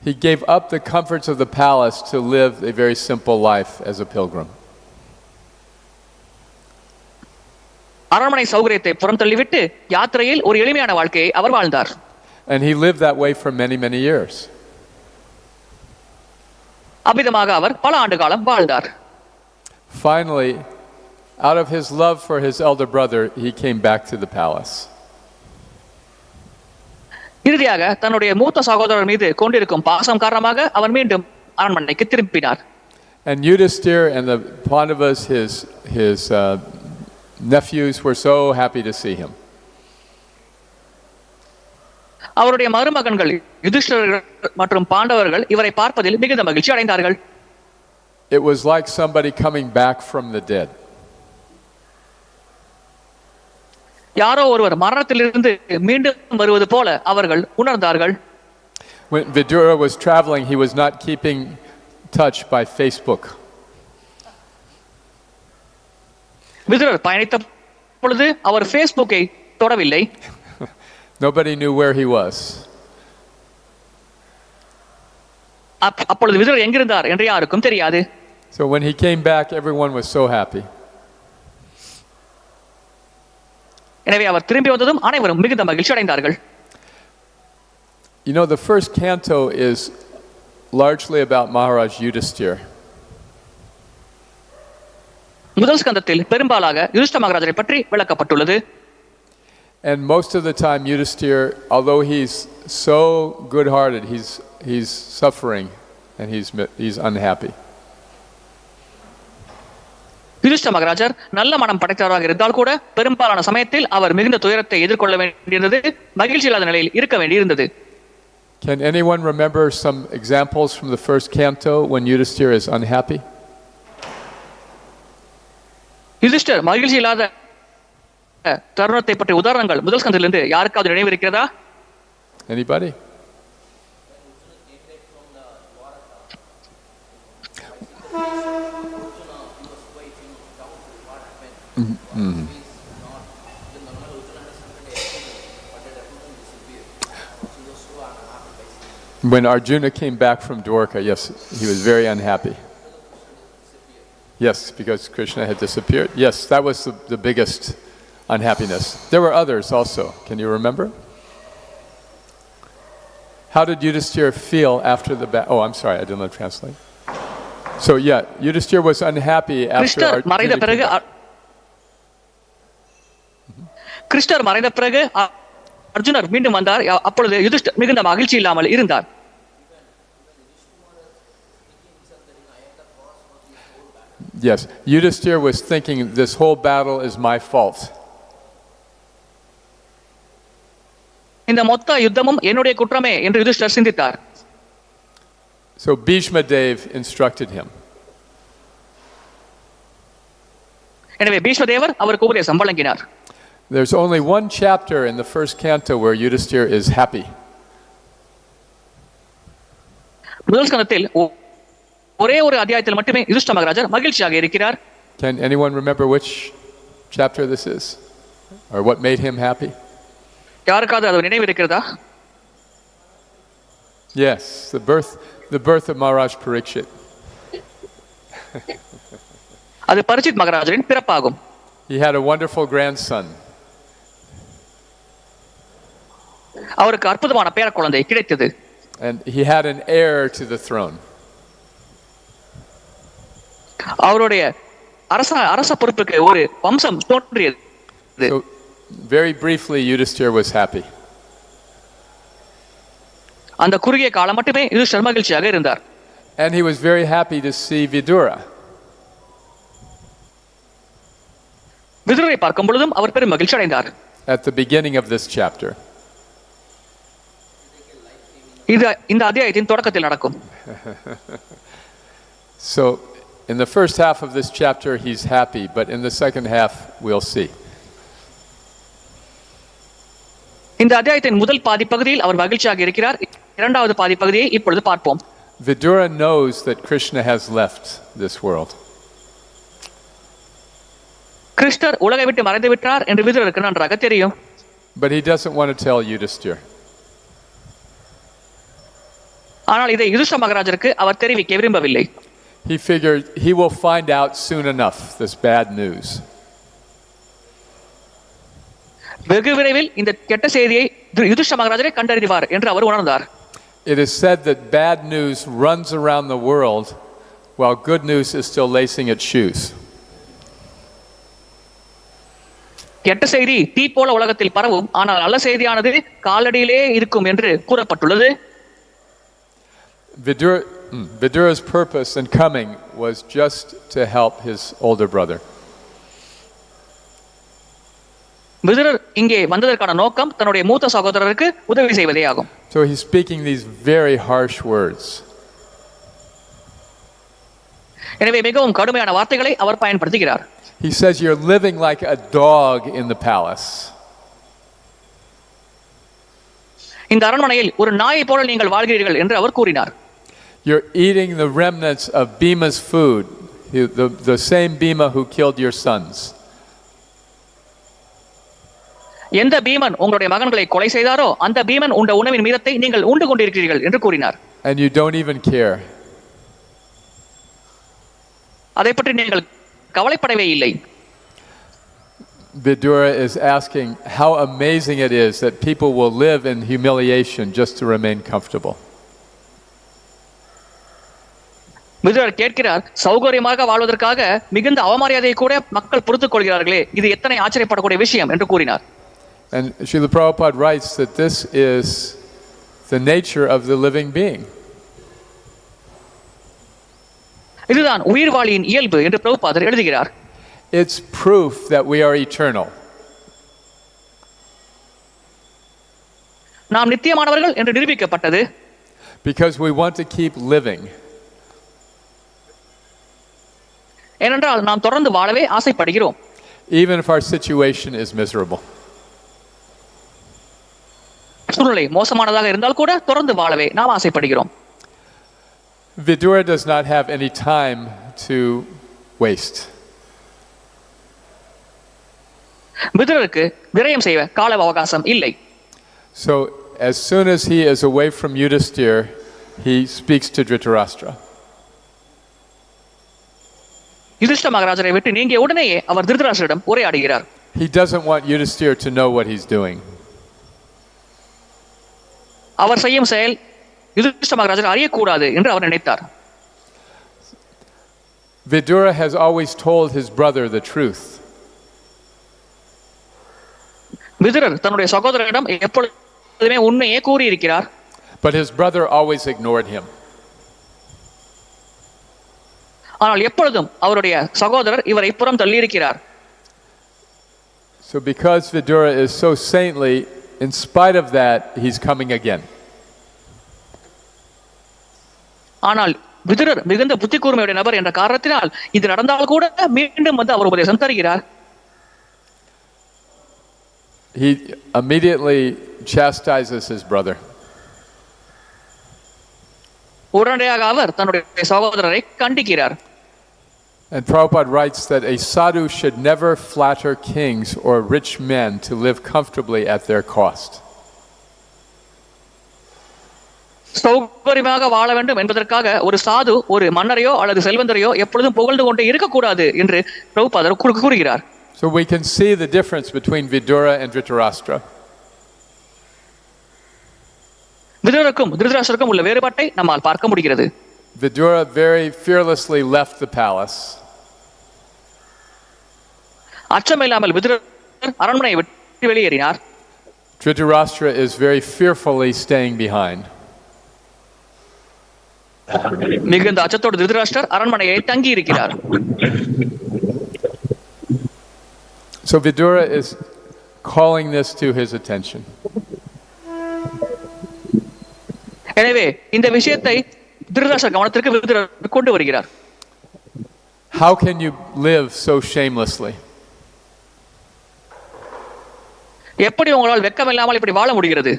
He gave up the comforts of the palace to live a very simple life as a pilgrim. அரண்மனை சௌகரியத்தை புறந்தள்ளிவிட்டு யாத்திரையில் ஒரு எளிமையான வாழ்க்கையை அவர் வாழ்ந்தார். And he lived that way for many, many years. அவ்விதமாக அவர் பல ஆண்டு காலம் வாழ்ந்தார். Finally, out of his love for his elder brother, he came back to the palace. இறுதியாக தன்னுடைய மூத்த சகோதரர் மீது கொண்டிருக்கும் பாசம் காரணமாக அவர் மீண்டும் அரண்மனைக்கு திரும்பினார். And Yudhiṣṭhira and the Pāṇḍavas, his nephews, were so happy to see him. அவருடைய மருமகன்கள் யுதிஷ்டிரர் மற்றும் பாண்டவர்கள் இவரை பார்ப்பதில் மிகுந்த மகிழ்ச்சி அடைந்தார்கள். It was like somebody coming back from the dead. யாரோ ஒருவர் மரணத்திலிருந்து மீண்டும் வருவது போல அவர்கள் உணர்ந்தார்கள். When Vidura was traveling, he was not keeping touch by Facebook. விதுரர் பயணித்த பொழுது அவர் ஃபேஸ்புக்கை தொடவில்லை. Nobody knew where he was. அப்பொழுது விதுரர் எங்கிருந்தார் என்று யாருக்கும் தெரியாது. So when he came back, everyone was so happy. எனவே அவர் திரும்பி வந்ததும் அனைவரும் மிகுந்த மகிழ்ச்சி அடைந்தார்கள். You know, the first canto is largely about Maharaj Yudhiṣṭhira. முதல் ஸ்கந்தத்தில் பெரும்பாலாக யுதிஷ்டிர மகாராஜரை பற்றி விளக்கப்பட்டுள்ளது. And most of the time Yudhiṣṭhira, although he's so good-hearted, he's suffering and he's unhappy. Yudhishthira மகாராஜர் நல்ல மனம் படைத்தவராக இருந்தால் கூட பெரும்பாலான சமயத்தில் அவர் மிகுந்த துயரத்தை எதிர்கொள்ள வேண்டியிருந்தது, மகிழ்ச்சி இல்லாத நிலையில் இருக்க வேண்டியிருந்தது. Can anyone remember some examples from the first canto when Yudhiṣṭhira is unhappy? யுதிஷ்டிரர் மகிழ்ச்சி இல்லாத தருணத்தை பற்றிய உதாரணங்கள் முதல் ஸ்கந்தத்திலிருந்து யாருக்காவது நினைவு இருக்கிறதா? Anybody? When Arjuna came back from Dwarka, yes, he was very unhappy. Yes, because Krishna had disappeared. Yes, that was the biggest unhappiness. There were others also. Can you remember? How did Yudhiṣṭhira feel after the battle? Oh, I'm sorry, I did not translate. So yeah, Yudhiṣṭhira was unhappy after Arjuna came back. கிருஷ்ணர் மறைந்த பிறகு அர்ஜுனர் மீண்டும் வந்தார். அப்பொழுது யுதிஷ்டிரர் மிகுந்த மகிழ்ச்சி இல்லாமல் இருந்தார். Yes, Yudhiṣṭhira was thinking this whole battle is my fault. இந்த மொத்த யுத்தமும் என்னுடைய குற்றமே என்று யுதிஷ்டிரர் சிந்தித்தார். So Bhīma instructed him. எனவே பீஷ்மதேவர் அவருக்கு உபதேசம் வழங்கினார். There's only one chapter in the first canto where Yudhiṣṭhira is happy. முதல் ஸ்கந்தத்தில் ஒரே ஒரு அத்தியாயத்தில் மட்டுமே யுதிஷ்டிர மகாராஜர் மகிழ்ச்சியாக இருக்கிறார். Can anyone remember which chapter this is? or what made him happy? யாருக்காவது அது நினைவு இருக்கிறதா? Yes, the birth of Maharaj Parikshit. அது பரிச்சித் மகாராஜரின் பிறப்பாகும். He had a wonderful grandson. அவருக்கு அற்புதமான பேரக்குழந்தை கிடைத்தது. And he had an heir to the throne. அவருடைய அரச பொறுப்புக்கு ஒரு வம்சம் தோன்றியது. So, very briefly, Yudhiṣṭhira was happy. அந்த குறுகிய காலம் மட்டுமே யுதிஷ்டிரர் மகிழ்ச்சியாக இருந்தார். And he was very happy to see Vidura. விதுரை பார்க்கும் பொழுதும் அவர் பெரும் மகிழ்ச்சி அடைந்தார். At the beginning of this chapter. இது இந்த அத்தியாயத்தின் தொடக்கத்தில் நடக்கும். So, in the first half of this chapter, he's happy, but in the second half, we'll see. இந்த அத்தியாயத்தின் முதல் பாதி பகுதியில் அவர் மகிழ்ச்சியாக இருக்கிறார். இரண்டாவது பாதி பகுதியை இப்பொழுது பார்ப்போம். Vidura knows that Krishna has left this world. கிருஷ்ணர் உலகை விட்டு மறைந்து விட்டார் என்று விதுரருக்கு நன்றாக தெரியும். But he doesn't want to tell Yudhiṣṭhira. ஆனால் இதை யுதிஷ்டிர மகாராஜருக்கு அவர் தெரிவிக்க விரும்பவில்லை. He figured he will find out soon enough this bad news. வெகு விரைவில் இந்த கெட்ட செய்தியை யுதிஷ்டிர மகாராஜரே கண்டறிவார் என்று அவர் உணர்ந்தார். It is said that bad news runs around the world while good news is still lacing its shoes. கெட்ட செய்தி தீ போல உலகத்தில் பரவும், ஆனால் நல்ல செய்தியானது காலடியிலே இருக்கும் என்று கூறப்பட்டுள்ளது. Vidura's purpose in coming was just to help his older brother. விதுரர் இங்கே வந்ததற்கான நோக்கம் தன்னுடைய மூத்த சகோதரருக்கு உதவி செய்வதே ஆகும். So he's speaking these very harsh words. எனவே மிகவும் கடுமையான வார்த்தைகளை அவர் பயன்படுத்துகிறார். He says you're living like a dog in the palace. இந்த அரண்மனையில் ஒரு நாயை போல நீங்கள் வாழ்கிறீர்கள் என்று அவர் கூறினார். You're eating the remnants of Bhima's food, the same Bhīma who killed your sons. எந்த பீமன் உங்களுடைய மகன்களை கொலை செய்தாரோ அந்த பீமன் உண்ட உணவின் மீதத்தை நீங்கள் உண்டு கொண்டிருக்கிறீர்கள் என்று கூறினார். And you don't even care. அதை பற்றி நீங்கள் கவலைப்படவே இல்லை. Vidura is asking how amazing it is that people will live in humiliation just to remain comfortable. விதுரர் கேட்கிறார், சௌகரியமாக வாழ்வதற்காக மிகுந்த அவமரியாதையை கூட மக்கள் பொறுத்துக் கொள்கிறார்களே, இது எத்தனை ஆச்சரியப்படக்கூடிய விஷயம் என்று கூறினார். And Srila Prabhupada writes that this is the nature of the living being. இதுதான் உயிர்வாளியின் இயல்பு என்று பிரபுபாதர் எழுதுகிறார். It's proof that we are eternal. நாம் நித்தியமானவர்கள் என்று நிரூபிக்கப்பட்டது. Because we want to keep living. ஏனென்றால் நாம் தொடர்ந்து வாழவே ஆசைப்படுகிறோம். Even if our situation is miserable. சூழ்நிலை மோசமானதாக இருந்தால் கூட தொடர்ந்து வாழவே நாம் ஆசைப்படுகிறோம். Vidura does not have any time to waste. விதுரருக்கு விரயம் செய்ய கால அவகாசம் இல்லை. So as soon as he is away from Yudhiṣṭhira, he speaks to Dhritarashṭra. Yudhishthira மகாராஜரை விட்டு நீங்கிய உடனேயே அவர் திருதராஷ்டிரிடம் உரையாடுகிறார். He doesn't want Yudhiṣṭhira to know what he's doing. அவர் செய்யும் செயல் யுதிஷ்டிர மகாராஜர் அறியக்கூடாது என்று அவர் நினைத்தார். Vidura has always told his brother the truth. விதுரர் தன்னுடைய சகோதரரிடம் எப்பொழுதுமே உண்மையே கூறியிருக்கிறார். But his brother always ignored him. ஆனால் எப்பொழுதும் அவருடைய சகோதரர் இவரை புறம் தள்ளியிருக்கிறார். So because Vidura is so saintly, in spite of that, he's coming again. ஆனால் விதுரர் மிகுந்த புத்தி கூர்மையுடைய நபர் என்ற காரணத்தினால் இது நடந்தால் கூட மீண்டும் வந்து அவர் உபதேசம் தருகிறார். He immediately chastises his brother. உடனடியாக அவர் தன்னுடைய சகோதரரை கண்டிக்கிறார். And Prabhupada writes that a sadhu should never flatter kings or rich men to live comfortably at their cost. சௌகரியமாக வாழ வேண்டும் என்பதற்காக ஒரு சாது ஒரு மன்னரையோ அல்லது செல்வந்தரையோ எப்பொழுதும் புகழ்ந்து கொண்டே இருக்கக்கூடாது என்று பிரபுபாதர் கூறுகிறார். So we can see the difference between Vidura and Dhṛtarāṣṭra. விதுரருக்கும் திருதராஷ்டிரருக்கும் உள்ள வேறுபாட்டை நம்மால் பார்க்க முடிகிறது. Vidura very fearlessly left the palace. அச்சமில்லாமல் விதுரர் அரண்மனையை விட்டு வெளியேறினார். Dhṛtarāṣṭra is very fearfully staying behind. மிகுந்த அச்சத்தோடு திருதராஷ்டிரர் அரண்மனையை தங்கி இருக்கிறார். So Vidura is calling this to his attention. எனவே இந்த விஷயத்தை திருதராஷ்டிரர் கவனத்திற்கு விதுரர் கொண்டு வருகிறார். How can you live so shamelessly? எப்படி உங்களால் வெட்கமில்லாமல் இப்படி வாழ முடிகிறது?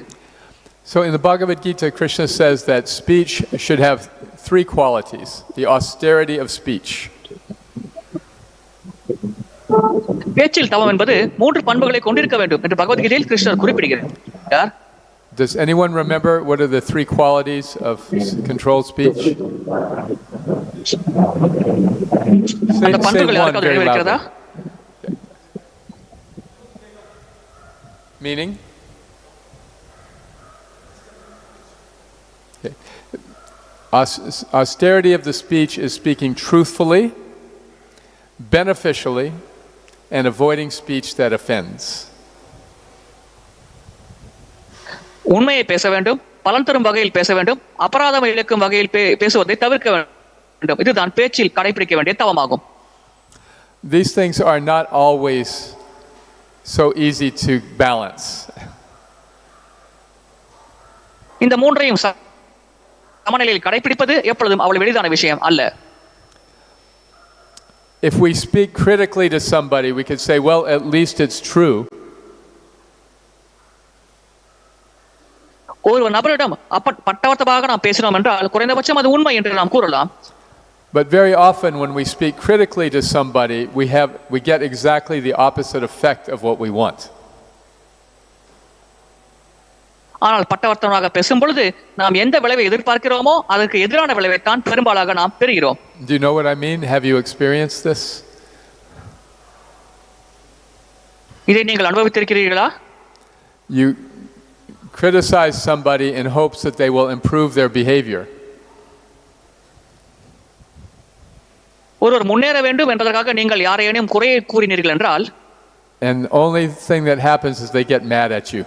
So in the Bhagavad Gita, Krishna says that speech should have three qualities: the austerity of speech, பேச்சில் தவம் என்பது மூன்று பண்புகளை கொண்டிருக்க வேண்டும் என்று பகவத்கீதையில் கிருஷ்ணர் குறிப்பிடுகிறார். Does anyone remember what are the three qualities of controlled speech? அந்த பண்புகள் Say one யாருக்காவது very நினைவிருக்கிறதா? loudly. Meaning? Okay. Austerity of the speech is speaking truthfully, beneficially, and avoiding speech that offends. உண்மையை பேச வேண்டும், பலன் தரும் வகையில் பேச வேண்டும், அபராதம் இழக்கும் வகையில் பேசுவதை தவிர்க்க வேண்டும். இதுதான் பேச்சில் கடைபிடிக்க வேண்டிய தவமாகும். These things are not always so easy to balance. இந்த மூன்றையும் சமநிலையில் கடைபிடிப்பது எப்பொழுதும் அவ்வளவு எளிதான விஷயம் அல்ல. If we speak critically to somebody, we could say, well, at least it's true. ஒரு நபரிடம் பட்டவர்த்தமாக நாம் பேசினோம் என்றால் குறைந்தபட்சம் அது உண்மை என்று நாம் கூறலாம். But very often when we speak critically to somebody, we get exactly the opposite effect of what we want. ஆனால் பட்டவர்த்தமாக பேசும் பொழுது நாம் எந்த விளைவை எதிர்பார்க்கிறோமோ அதற்கு எதிரான விளைவை தான் பெரும்பாலாக நாம் பெறுகிறோம். Do you know what I mean? Have you experienced this? இதை நீங்கள் அனுபவித்திருக்கிறீர்களா? You criticize somebody in hopes that they will improve their behavior. ஒருவர் முன்னேற வேண்டும் என்பதற்காக நீங்கள் யாரையும் குறையை கூறினீர்கள் என்றால், And the only thing that happens is they get mad at you.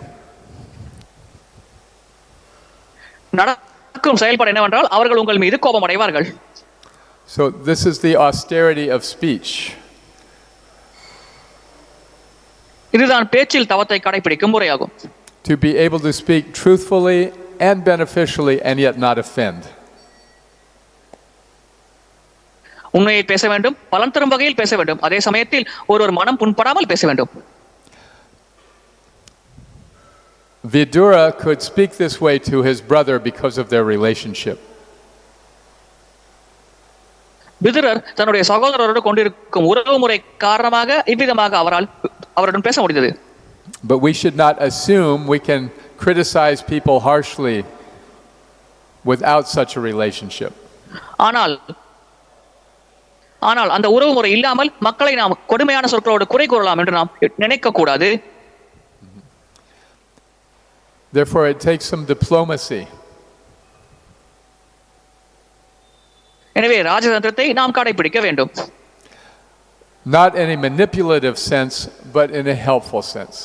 நடக்கும் செயல்பாடு என்னவென்றால் அவர்கள் உங்கள் மீது கோபம் அடைவார்கள். So this is the austerity of speech. இதுதான் பேச்சில் தவத்தை கடைபிடிக்கும் முறையாகும். To be able to speak truthfully and beneficially and yet not offend. உண்மையை பேச வேண்டும், பலன் தரும் வகையில் பேச வேண்டும், அதே சமயத்தில் ஒருவர் மனம் புண்படாமல் பேச வேண்டும். Vidura could speak this way to his brother because of their relationship. விதுரர் தன்னுடைய சகோதரரோடு கொண்டிருக்கும் உறவு முறை காரணமாக இவ்விதமாக அவருடன் பேச முடிந்தது. But we should not assume we can criticize people harshly without such a relationship. ஆனால் அந்த உறவு முறை இல்லாமல் மக்களை நாம் கொடுமையான சொற்களோடு குறை கூறலாம் என்று நாம் நினைக்க கூடாது. Therefore it takes some diplomacy. எனவே ராஜதந்திரத்தை நாம் கடைபிடிக்க வேண்டும். Not in a manipulative sense, but in a helpful sense.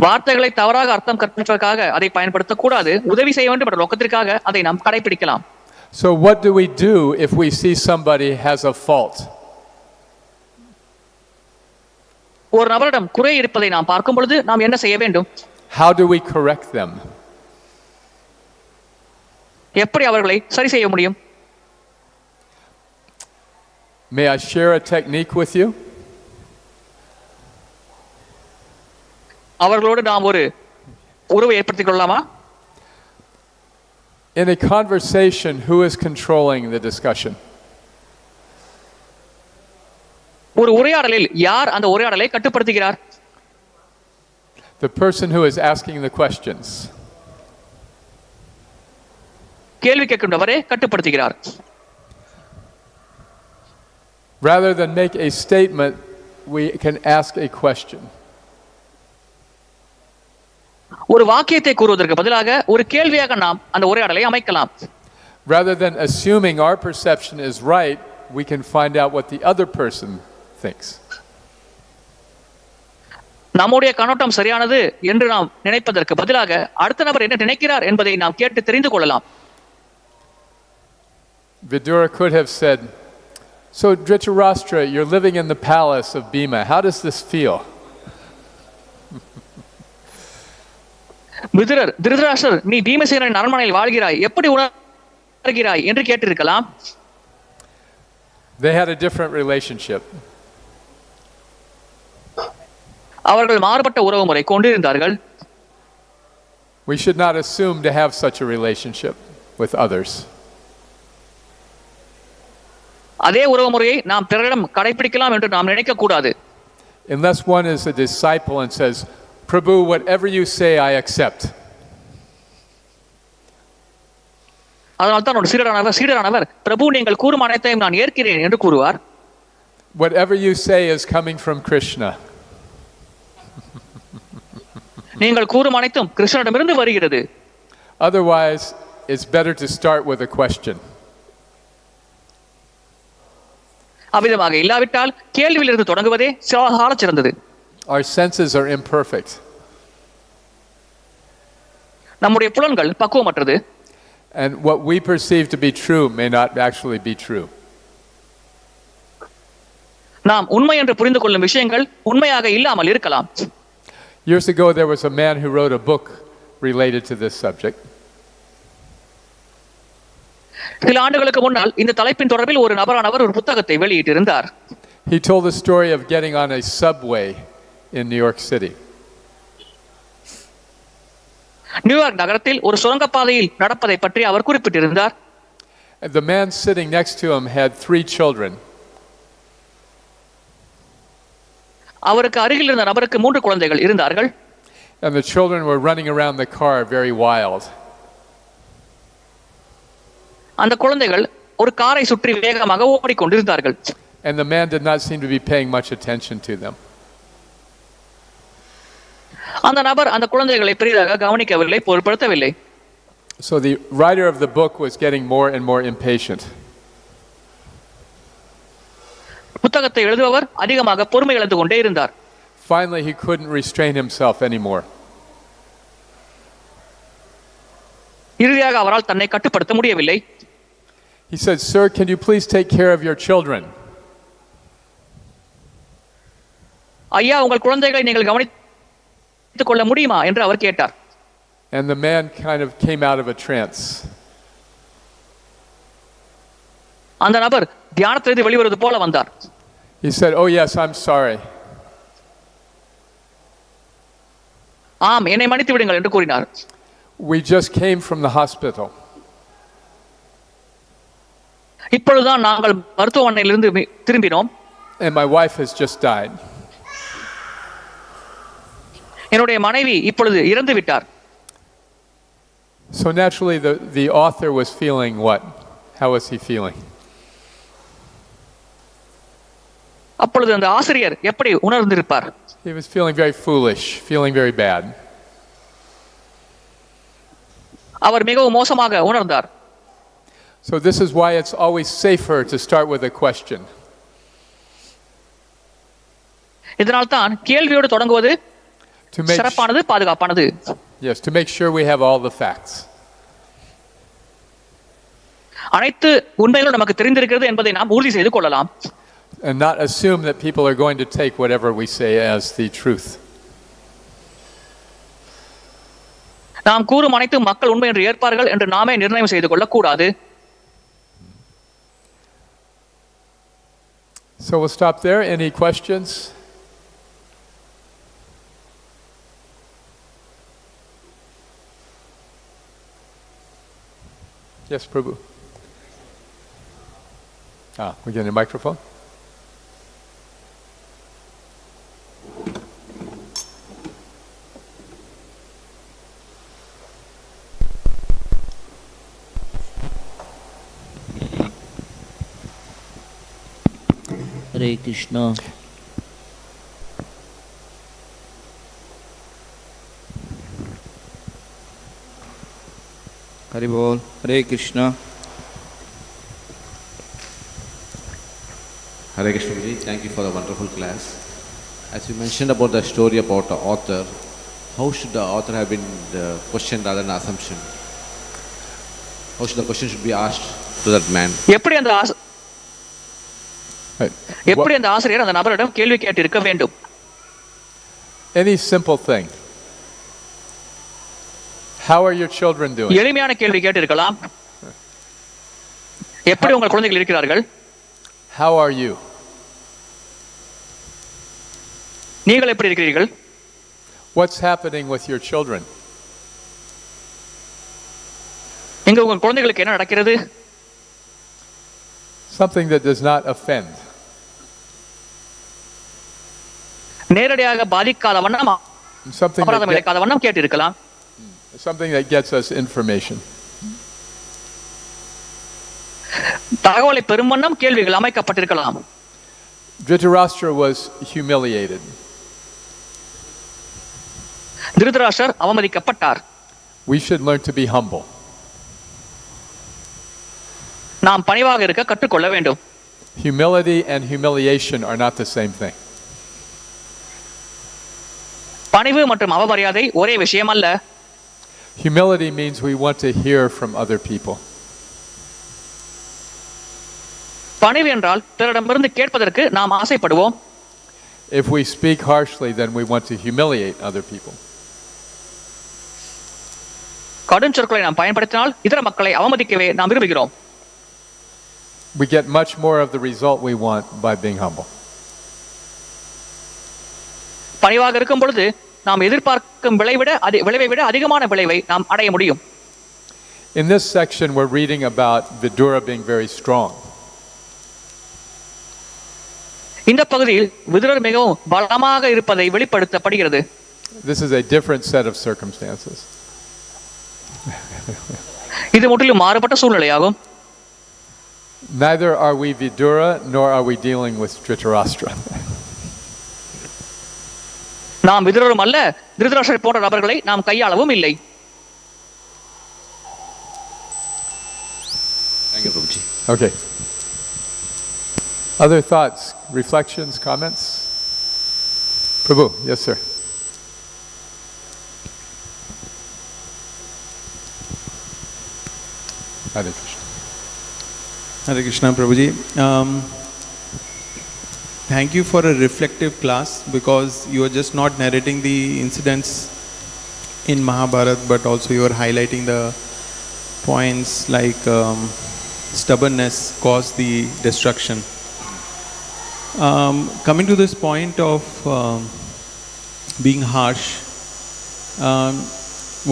வார்த்தைகளை தவறாக அர்த்தம் கற்பிப்பதற்காக அதை பயன்படுத்தக்கூடாது. உதவி செய்ய வேண்டும் என்ற நோக்கத்திற்காக அதை நாம் கடைபிடிக்கலாம். So what do we do if we see somebody has a fault? ஒரு நபரிடம் குறை இருப்பதை நாம் பார்க்கும் பொழுது நாம் என்ன செய்ய வேண்டும்? How do we correct them? எப்படி அவர்களை சரி செய்ய முடியும்? May I share a technique with you? அவர்களோடு நாம் ஒரு உறவை ஏற்படுத்திக் கொள்ளலாமா? In a conversation, who is controlling the discussion? ஒரு உரையாடலில் யார் அந்த உரையாடலை கட்டுப்படுத்துகிறார்? The person who is asking the questions. கேள்வி கேட்கின்றவரே கட்டுப்படுத்துகிறார். Rather than make a statement, we can ask a question. ஒரு வாக்கியத்தை கூறுவதற்கு பதிலாக ஒரு கேள்வியாக நாம் அந்த உரையாடலை அமைக்கலாம். Rather than assuming our perception is right, we can find out what the other person thinks. நம்முடைய கண்ணோட்டம் சரியானது என்று நாம் நினைப்பதற்கு பதிலாக அடுத்த நபர் என்ன நினைக்கிறார் என்பதை நாம் கேட்டு தெரிந்து கொள்ளலாம். Vidura could have said, "So Dhritarashṭra, you're living in the palace of Bhīma. How does this feel?" விதுரர், திருதராஷ்டிரர், நீ பீமசேனரின் அரண்மனையில் வாழ்கிறாய், எப்படி உணர்கிறாய் என்று கேட்டிருக்கலாம். They had a different relationship. அவர்கள் மாறுபட்ட உறவு முறை கொண்டிருந்தார்கள். We should not assume to have such a relationship with others. அதே உறவு முறையை நாம் பிறரிடம் கடைபிடிக்கலாம் என்று நாம் நினைக்க கூடாது. Unless one is a disciple and says, "Prabhu, whatever you say, I accept." அதனால்தான் ஒரு சீடரானவர் பிரபு நீங்கள் கூறும் அனைத்தையும் நான் ஏற்கிறேன் என்று கூறுவார். Whatever you say is coming from Krishna. நீங்கள் கூறும் அனைத்தும் கிருஷ்ணனிடமிருந்து வருகிறது. Otherwise, it's better to start with a question. அவ்விதமாக இல்லாவிட்டால் கேள்வியிலிருந்து தொடங்குவதே சாலச் சிறந்தது. Our senses are imperfect. நம்முடைய புலன்கள் பக்குவமற்றது. And what we perceive to be true may not actually be true. நாம் உண்மை என்று புரிந்து கொள்ளும் விஷயங்கள் உண்மையாக இல்லாமல் இருக்கலாம். Years ago, there was a man who wrote a book related to this subject. சில ஆண்டுகளுக்கு முன்னால் இந்த தலைப்பின் தொடர்பில் ஒரு நபரானவர் ஒரு புத்தகத்தை வெளியிட்டிருந்தார். He told the story of getting on a subway in New York City. New York நகரத்தில் ஒரு சுரங்கப்பாதையில் நடப்பதை பற்றி அவர் குறிப்பிட்டிருந்தார். And the man sitting next to him had 3 children. அவருக்கு அருகில் இருந்த நபருக்கு 3 குழந்தைகள் இருந்தார்கள். And the children were running around the car very wild. அந்த குழந்தைகள் ஒரு காரை சுற்றி வேகமாக ஓடிக்கொண்டிருந்தார்கள். And the man did not seem to be paying much attention to them. அந்த நபர் அந்த குழந்தைகளை பெரிதாக கவனிக்கவில்லை, பொருட்படுத்தவில்லை. So the writer of the book was getting more and more impatient. புத்தகத்தை எழுதுபவர் அதிகமாக பொறுமை இழந்து கொண்டே இருந்தார். Finally, he couldn't restrain himself anymore. இறுதியாக அவரால் தன்னை கட்டுப்படுத்த முடியவில்லை. He said, "Sir, can you please take care of your children?" ஐயா, உங்கள் குழந்தைகளை நீங்கள் கவனித்துக் கொள்ள முடியுமா என்று அவர் கேட்டார். And the man kind of came out of a trance. அந்த நபர் தியானத்திலிருந்து வெளிவருவது போல வந்தார். He said, "Oh yes, I'm sorry. ஆம், என்னை மன்னித்து விடுங்கள் என்று கூறினார். We just came from the hospital." இப்பொழுதுதான் நாங்கள் மருத்துவமனையிலிருந்து திரும்பினோம். And my wife has just died. என்னுடைய மனைவி இப்பொழுது இறந்து விட்டார். So naturally the author was feeling what? How was he feeling? அப்பொழுது அந்த ஆசிரியர் எப்படி உணர்ந்திருப்பார்? He was feeling very foolish, feeling very bad. அவர் மிகவும் மோசமாக உணர்ந்தார். So this is why it's always safer to start with a question. இதனால் தான் கேள்வியோடு தொடங்குவது சிறப்பானது, பாதுகாப்பானது. Yes, to make sure we have all the facts. அனைத்து உண்மைகளும் நமக்கு தெரிந்திருக்கிறது என்பதை நாம் உறுதி செய்து கொள்ளலாம். And not assume that people are going to take whatever we say as the truth. நாம் கூறும் அனைத்தும் மக்கள் உண்மை என்று ஏற்பார்கள் என்று நாமே நிர்ணயம் செய்து கொள்ளக்கூடாது. So we'll stop there. Any questions? Yes, Prabhu. We get a microphone? Hare Krishna. Hari Bol, Hare Krishna. Hare Krishna Ji, thank you for the wonderful class. As you mentioned about the story about the author, how should the author have been questioned rather than assumption? How should the question should be asked to that man? எப்படி அந்த Right. எப்படி அந்த ஆசிரியர் அந்த நபரிடம் கேள்வி கேட்டிருக்க வேண்டும்? Any simple thing. How are your children doing? எளிமையான கேள்வி கேட்டிருக்கலாம். எப்படி உங்கள் குழந்தைகள் இருக்கிறார்கள்? How are you? நீங்கள் எப்படி இருக்கிறீர்கள்? What's happening with your children? இங்க உங்கள் குழந்தைகளுக்கு என்ன நடக்கிறது? Something that does not offend. நேரடியாக பாதிக்காத வண்ணம், அபராதம் இழைக்காத வண்ணம் கேட்டிருக்கலாம். Something that gets us information. தகவலை பெரும் வண்ணம் கேள்விகள் அமைக்கப்பட்டிருக்கலாம். Dhritarashṭra was humiliated. Dhritarashtra அவமதிக்கப்பட்டார். We should learn to be humble. நாம் பணிவாக இருக்க கற்றுக்கொள்ள வேண்டும். Humility and humiliation are not the same thing. பணிவு மற்றும் அவமரியாதை ஒரே விஷயம் அல்ல. Humility means we want to hear from other people. பணிவு என்றால் பிறரிடமிருந்து கேட்பதற்கு நாம் ஆசைப்படுவோம். If we speak harshly, then we want to humiliate other people. கடும் சொற்களை நாம் பயன்படுத்தினால் இதர மக்களை அவமதிக்கவே நாம் விரும்புகிறோம். We get much more of the result we want by being humble. பணிவாக இருக்கும் பொழுது நாம் எதிர்பார்க்கும் விளைவை விட அதிகமான விளைவை நாம் அடைய முடியும். In this section, we're reading about Vidura being very strong. இந்த பகுதியில் விதுரர் மிகவும் பலமாக இருப்பதை வெளிப்படுத்தப்படுகிறது. This is a different set of circumstances. இது முற்றிலும் மாறுபட்ட சூழ்நிலையாகும். Neither are we Vidura, nor are we dealing with Dhritarashṭra. நாம் விதுரரும் அல்ல, திருதராஷ்டிரர் போன்ற நபர்களை நாம் கையாளவும் இல்லை. Thank you, Prabhuji. Okay. Other thoughts, reflections, comments? Prabhu, yes, sir. Hare Krishna. Hare Krishna, Prabhuji. Thank you for a reflective class, because you are just not narrating the incidents in Mahabharata, but also you are highlighting the points like stubbornness caused the destruction. Coming to this point of being harsh,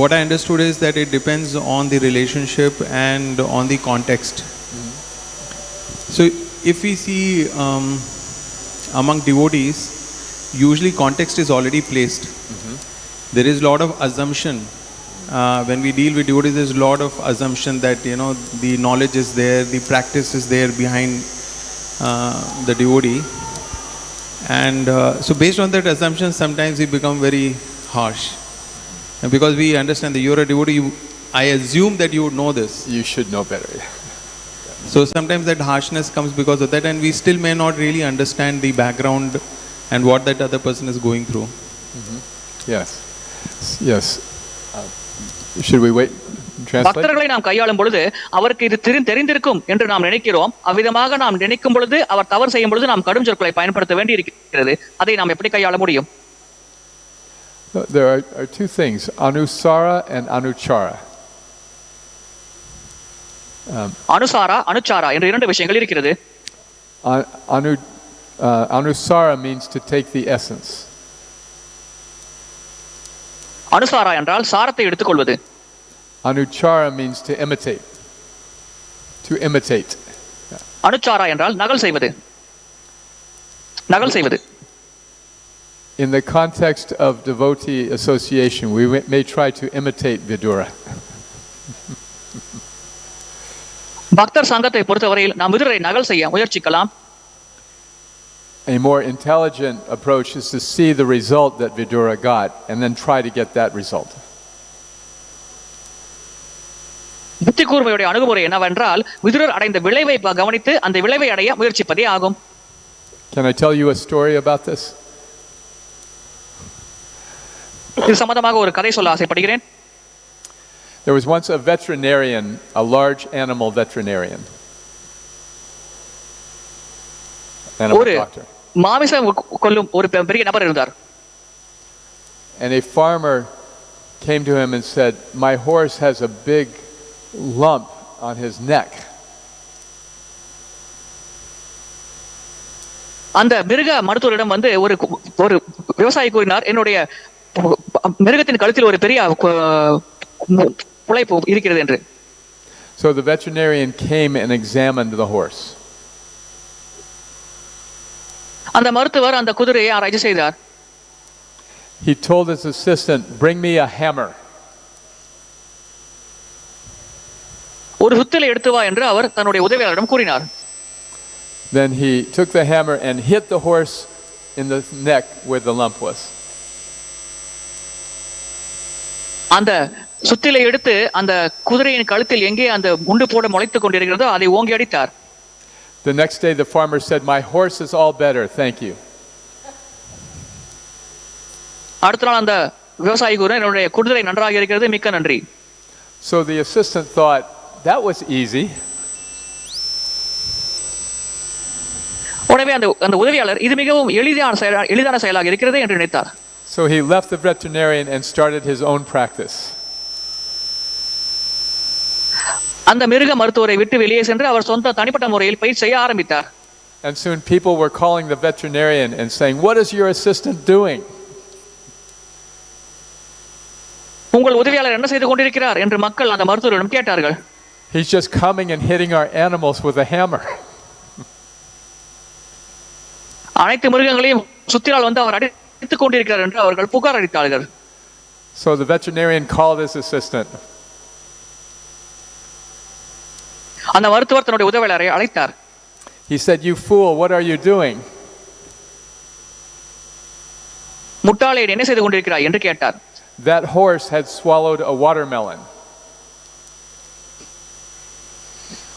what I understood is that it depends on the relationship and on the context. So if we see among devotees, usually context is already placed. There is a lot of assumption. When we deal with devotees, there is a lot of assumption that the knowledge is there, the practice is there behind the devotee. And so based on that assumption, sometimes we become very harsh. And because we understand that you are a devotee, I assume that you would know this. You should know better. So sometimes that harshness comes because of that, and we still may not really understand the background and what that other person is going through. Yes. Yes. Should we wait? Translate? பக்தர்களை நாம் கையாளும் பொழுது அவருக்கு இது தெரிந்திருக்கும் என்று நாம் நினைக்கிறோம். அவ்விதமாக நாம் நினைக்கும் பொழுது அவர் தவறு செய்யும் பொழுது நாம் கடும் சொற்களை பயன்படுத்த வேண்டி இருக்கிறது. அதை நாம் எப்படி கையாள முடியும்? There are two things, anusara and anuchara. Anusara அனுச்சாரா என்ற இரண்டு விஷயங்கள் இருக்கிறது. Anusara means to take the essence. Anusara என்றால் சாரத்தை எடுத்துக்கொள்வது. Anuchara means to imitate. To imitate. அனுச்சாரா என்றால் நகல் செய்வது. நகல் செய்வது. In the context of devotee association, we may try to imitate Vidura. பக்தர் சங்கத்தை பொறுத்தவரையில் நாம் விதுரை நகல் செய்ய முயற்சிக்கலாம். A more intelligent approach is to see the result that Vidura got and then try to get that result. புத்தி கூர்மையுடைய அணுகுமுறை என்னவென்றால் விதுரர் அடைந்த விளைவை கவனித்து அந்த விளைவை அடைய முயற்சிப்பதே ஆகும். Can I tell you a story about this? இது சம்பந்தமாக ஒரு கதை சொல்ல ஆசைப்படுகிறேன். There was once a veterinarian, a large animal veterinarian. Animal doctor. மாமிசம் கொல்லும் ஒரு பெரிய நபர் இருந்தார். And a farmer came to him and said, "My horse has a big lump on his neck." அந்த மிருக மருத்துவரிடம் வந்து ஒரு விவசாயி கூறினார், என்னுடைய மிருகத்தின் கழுத்தில் ஒரு பெரிய புளைப்பு இருக்கிறது என்று. So the veterinarian came and examined the horse. அந்த மருத்துவர் அந்த குதிரையை ஆராய்ச்சி செய்தார். He told his assistant, "Bring me a hammer." ஒரு சுத்திலை எடுத்து வா என்று அவர் தன்னுடைய உதவியாளரிடம் கூறினார். Then he took the hammer and hit the horse in the neck where the lump was. அந்த சுத்திலை எடுத்து அந்த குதிரையின் கழுத்தில் எங்கே அந்த முண்டு போட முளைத்துக் கொண்டிருக்கிறதோ அதை ஓங்கி அடித்தார். The next day the farmer said, "My horse is all better, thank you." அடுத்த நாள் அந்த விவசாயி கூறினார், என்னுடைய குதிரை நன்றாக இருக்கிறது, மிக்க நன்றி. So the assistant thought, that was easy. உடனே அந்த உதவியாளர் இது மிகவும் எளிதான செயலாக இருக்கிறது என்று நினைத்தார். So he left the veterinarian and started his own practice. அந்த மிருக மருத்துவரை விட்டு வெளியே சென்று அவர் சொந்த தனிப்பட்ட முறையில் பயிற்சி செய்ய ஆரம்பித்தார். And soon people were calling the veterinarian and saying, "What is your assistant doing?" உங்கள் உதவியாளர் என்ன செய்து கொண்டிருக்கிறார் என்று மக்கள் அந்த மருத்துவரிடம் கேட்டார்கள். "He's just coming and hitting our animals with a hammer." அனைத்து மிருகங்களையும் சுத்தினால் வந்து அவர் அடித்துக் கொண்டிருக்கிறார் என்று அவர்கள் புகார் அளித்தார்கள். So the veterinarian called his assistant. அந்த மருத்துவர் தன்னுடைய உதவியாளரை அழைத்தார். He said, "You fool, what are you doing?" முட்டாளே, என்ன செய்து கொண்டிருக்கிறாய் என்று கேட்டார். That horse had swallowed a watermelon.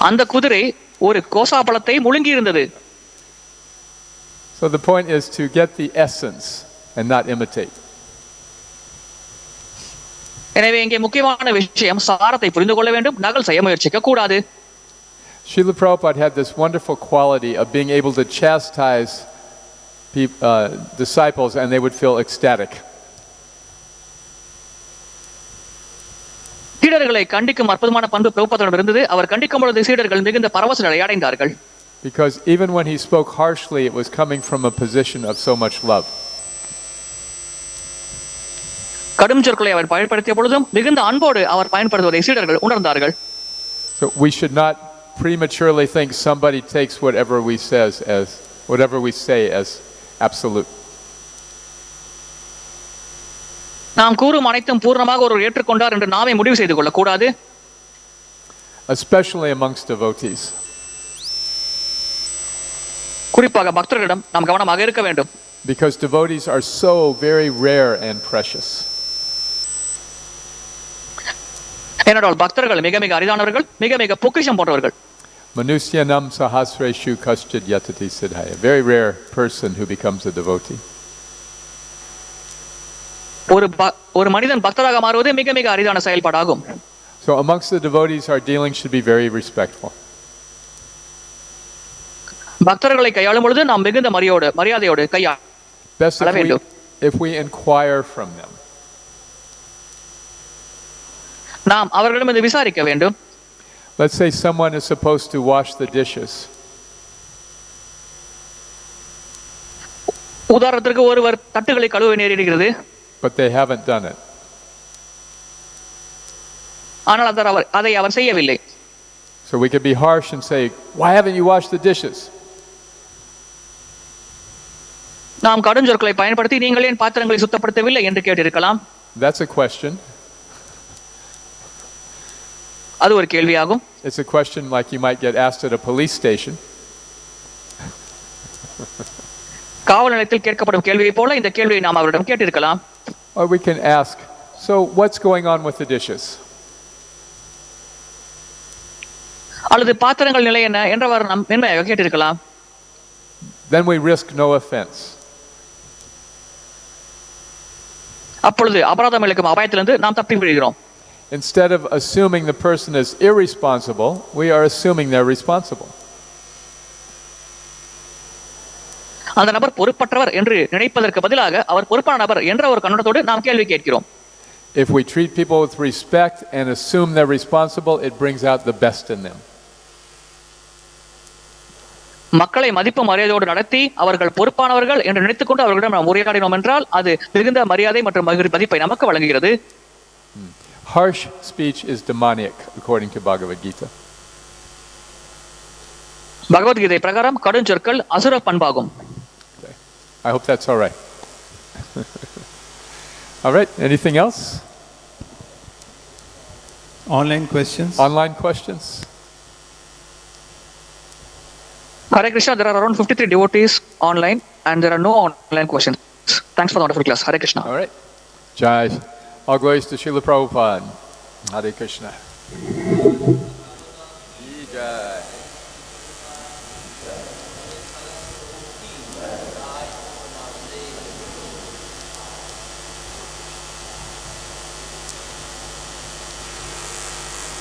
அந்த குதிரை ஒரு கோசா பழத்தை முழுங்கி இருந்தது. So the point is to get the essence and not imitate. எனவே இங்கே முக்கியமான விஷயம் சாரத்தை புரிந்து கொள்ள வேண்டும், நகல் செய்ய முயற்சிக்க கூடாது. Srila Prabhupada had this wonderful quality of being able to chastise disciples and they would feel ecstatic. சீடர்களை கண்டிக்கும் அற்புதமான பண்பு பிரபுபாதரிடம் இருந்தது. அவர் கண்டிக்கும் பொழுது சீடர்கள் மிகுந்த பரவச நிலை அடைந்தார்கள். Because even when he spoke harshly, it was coming from a position of so much love. கடும் சொற்களை அவர் பயன்படுத்திய பொழுதும் மிகுந்த அன்போடு அவர் பயன்படுத்துவதை சீடர்கள் உணர்ந்தார்கள். So we should not prematurely think somebody takes whatever we say as absolute. நாம் கூறும் அனைத்தும் பூர்ணமாக ஒருவர் ஏற்றுக்கொண்டார் என்று நாமே முடிவு செய்து கொள்ள கூடாது. Especially amongst devotees. குறிப்பாக பக்தர்களிடம் நாம் கவனமாக இருக்க வேண்டும். Because devotees are so very rare and precious. ஏனென்றால் பக்தர்கள் மிக மிக அரிதானவர்கள், மிக மிக பொக்கிஷம் போன்றவர்கள். Manusyanam sahasreshu kaschid yatati siddhaya. A very rare person who becomes a devotee. ஒரு மனிதன் பக்தராக மாறுவது மிக மிக அரிதான செயல்பாடாகும். So amongst the devotees, our dealing should be very respectful. பக்தர்களை கையாளும் பொழுது நாம் மிகுந்த மரியாதையோடு கையாள வேண்டும். If we inquire from them. நாம் அவர்களிடம் விசாரிக்க வேண்டும். Let's say someone is supposed to wash the dishes. உதாரணத்திற்கு ஒருவர் தட்டுகளை கழுவ நேரிடுகிறது. But they haven't done it. ஆனால் அதை அவர் செய்யவில்லை. So we could be harsh and say, why haven't you washed the dishes? நாம் கடும் சொற்களை பயன்படுத்தி நீங்கள் ஏன் பாத்திரங்களை சுத்தப்படுத்தவில்லை என்று கேட்டிருக்கலாம். That's a question. அது ஒரு கேள்வியாகும். It's a question like you might get asked at a police station. காவல் நிலையத்தில் கேட்கப்படும் கேள்வியை போல இந்த கேள்வியை நாம் அவரிடம் கேட்டிருக்கலாம். Or we can ask, so what's going on with the dishes? அல்லது பாத்திரங்கள் நிலை என்ன என்றவர் நாம் மென்மையாக கேட்டிருக்கலாம். Then we risk no offense. அப்பொழுது அபராதம் இழைக்கும் அபாயத்திலிருந்து நாம் தப்பி விடுகிறோம். Instead of assuming the person is irresponsible, we are assuming they're responsible. அந்த நபர் பொறுப்பற்றவர் என்று நினைப்பதற்கு பதிலாக அவர் பொறுப்பான நபர் என்ற ஒரு கண்ணோட்டத்தோடு நாம் கேள்வி கேட்கிறோம். If we treat people with respect and assume they're responsible, it brings out the best in them. மக்களை மதிப்பு மரியாதையோடு நடத்தி அவர்கள் பொறுப்பானவர்கள் என்று நினைத்துக்கொண்டு அவர்களிடம் நாம் உரையாடினோம் என்றால் அது மிகுந்த மரியாதை மற்றும் மதிப்பை நமக்கு வழங்குகிறது. Harsh speech is demoniac, according to Bhagavad Gita. Bhagavad Gita பிரகாரம் கடும் சொற்கள் அசுர பண்பாகும். I hope that's all right. All right, anything else? Online questions? Online questions? Hare Krishna, there are around 53 devotees online and there are no online questions. Thanks for the wonderful class. Hare Krishna. All right. Jai. All glories to Srila Prabhupada. Hare Krishna. Jai.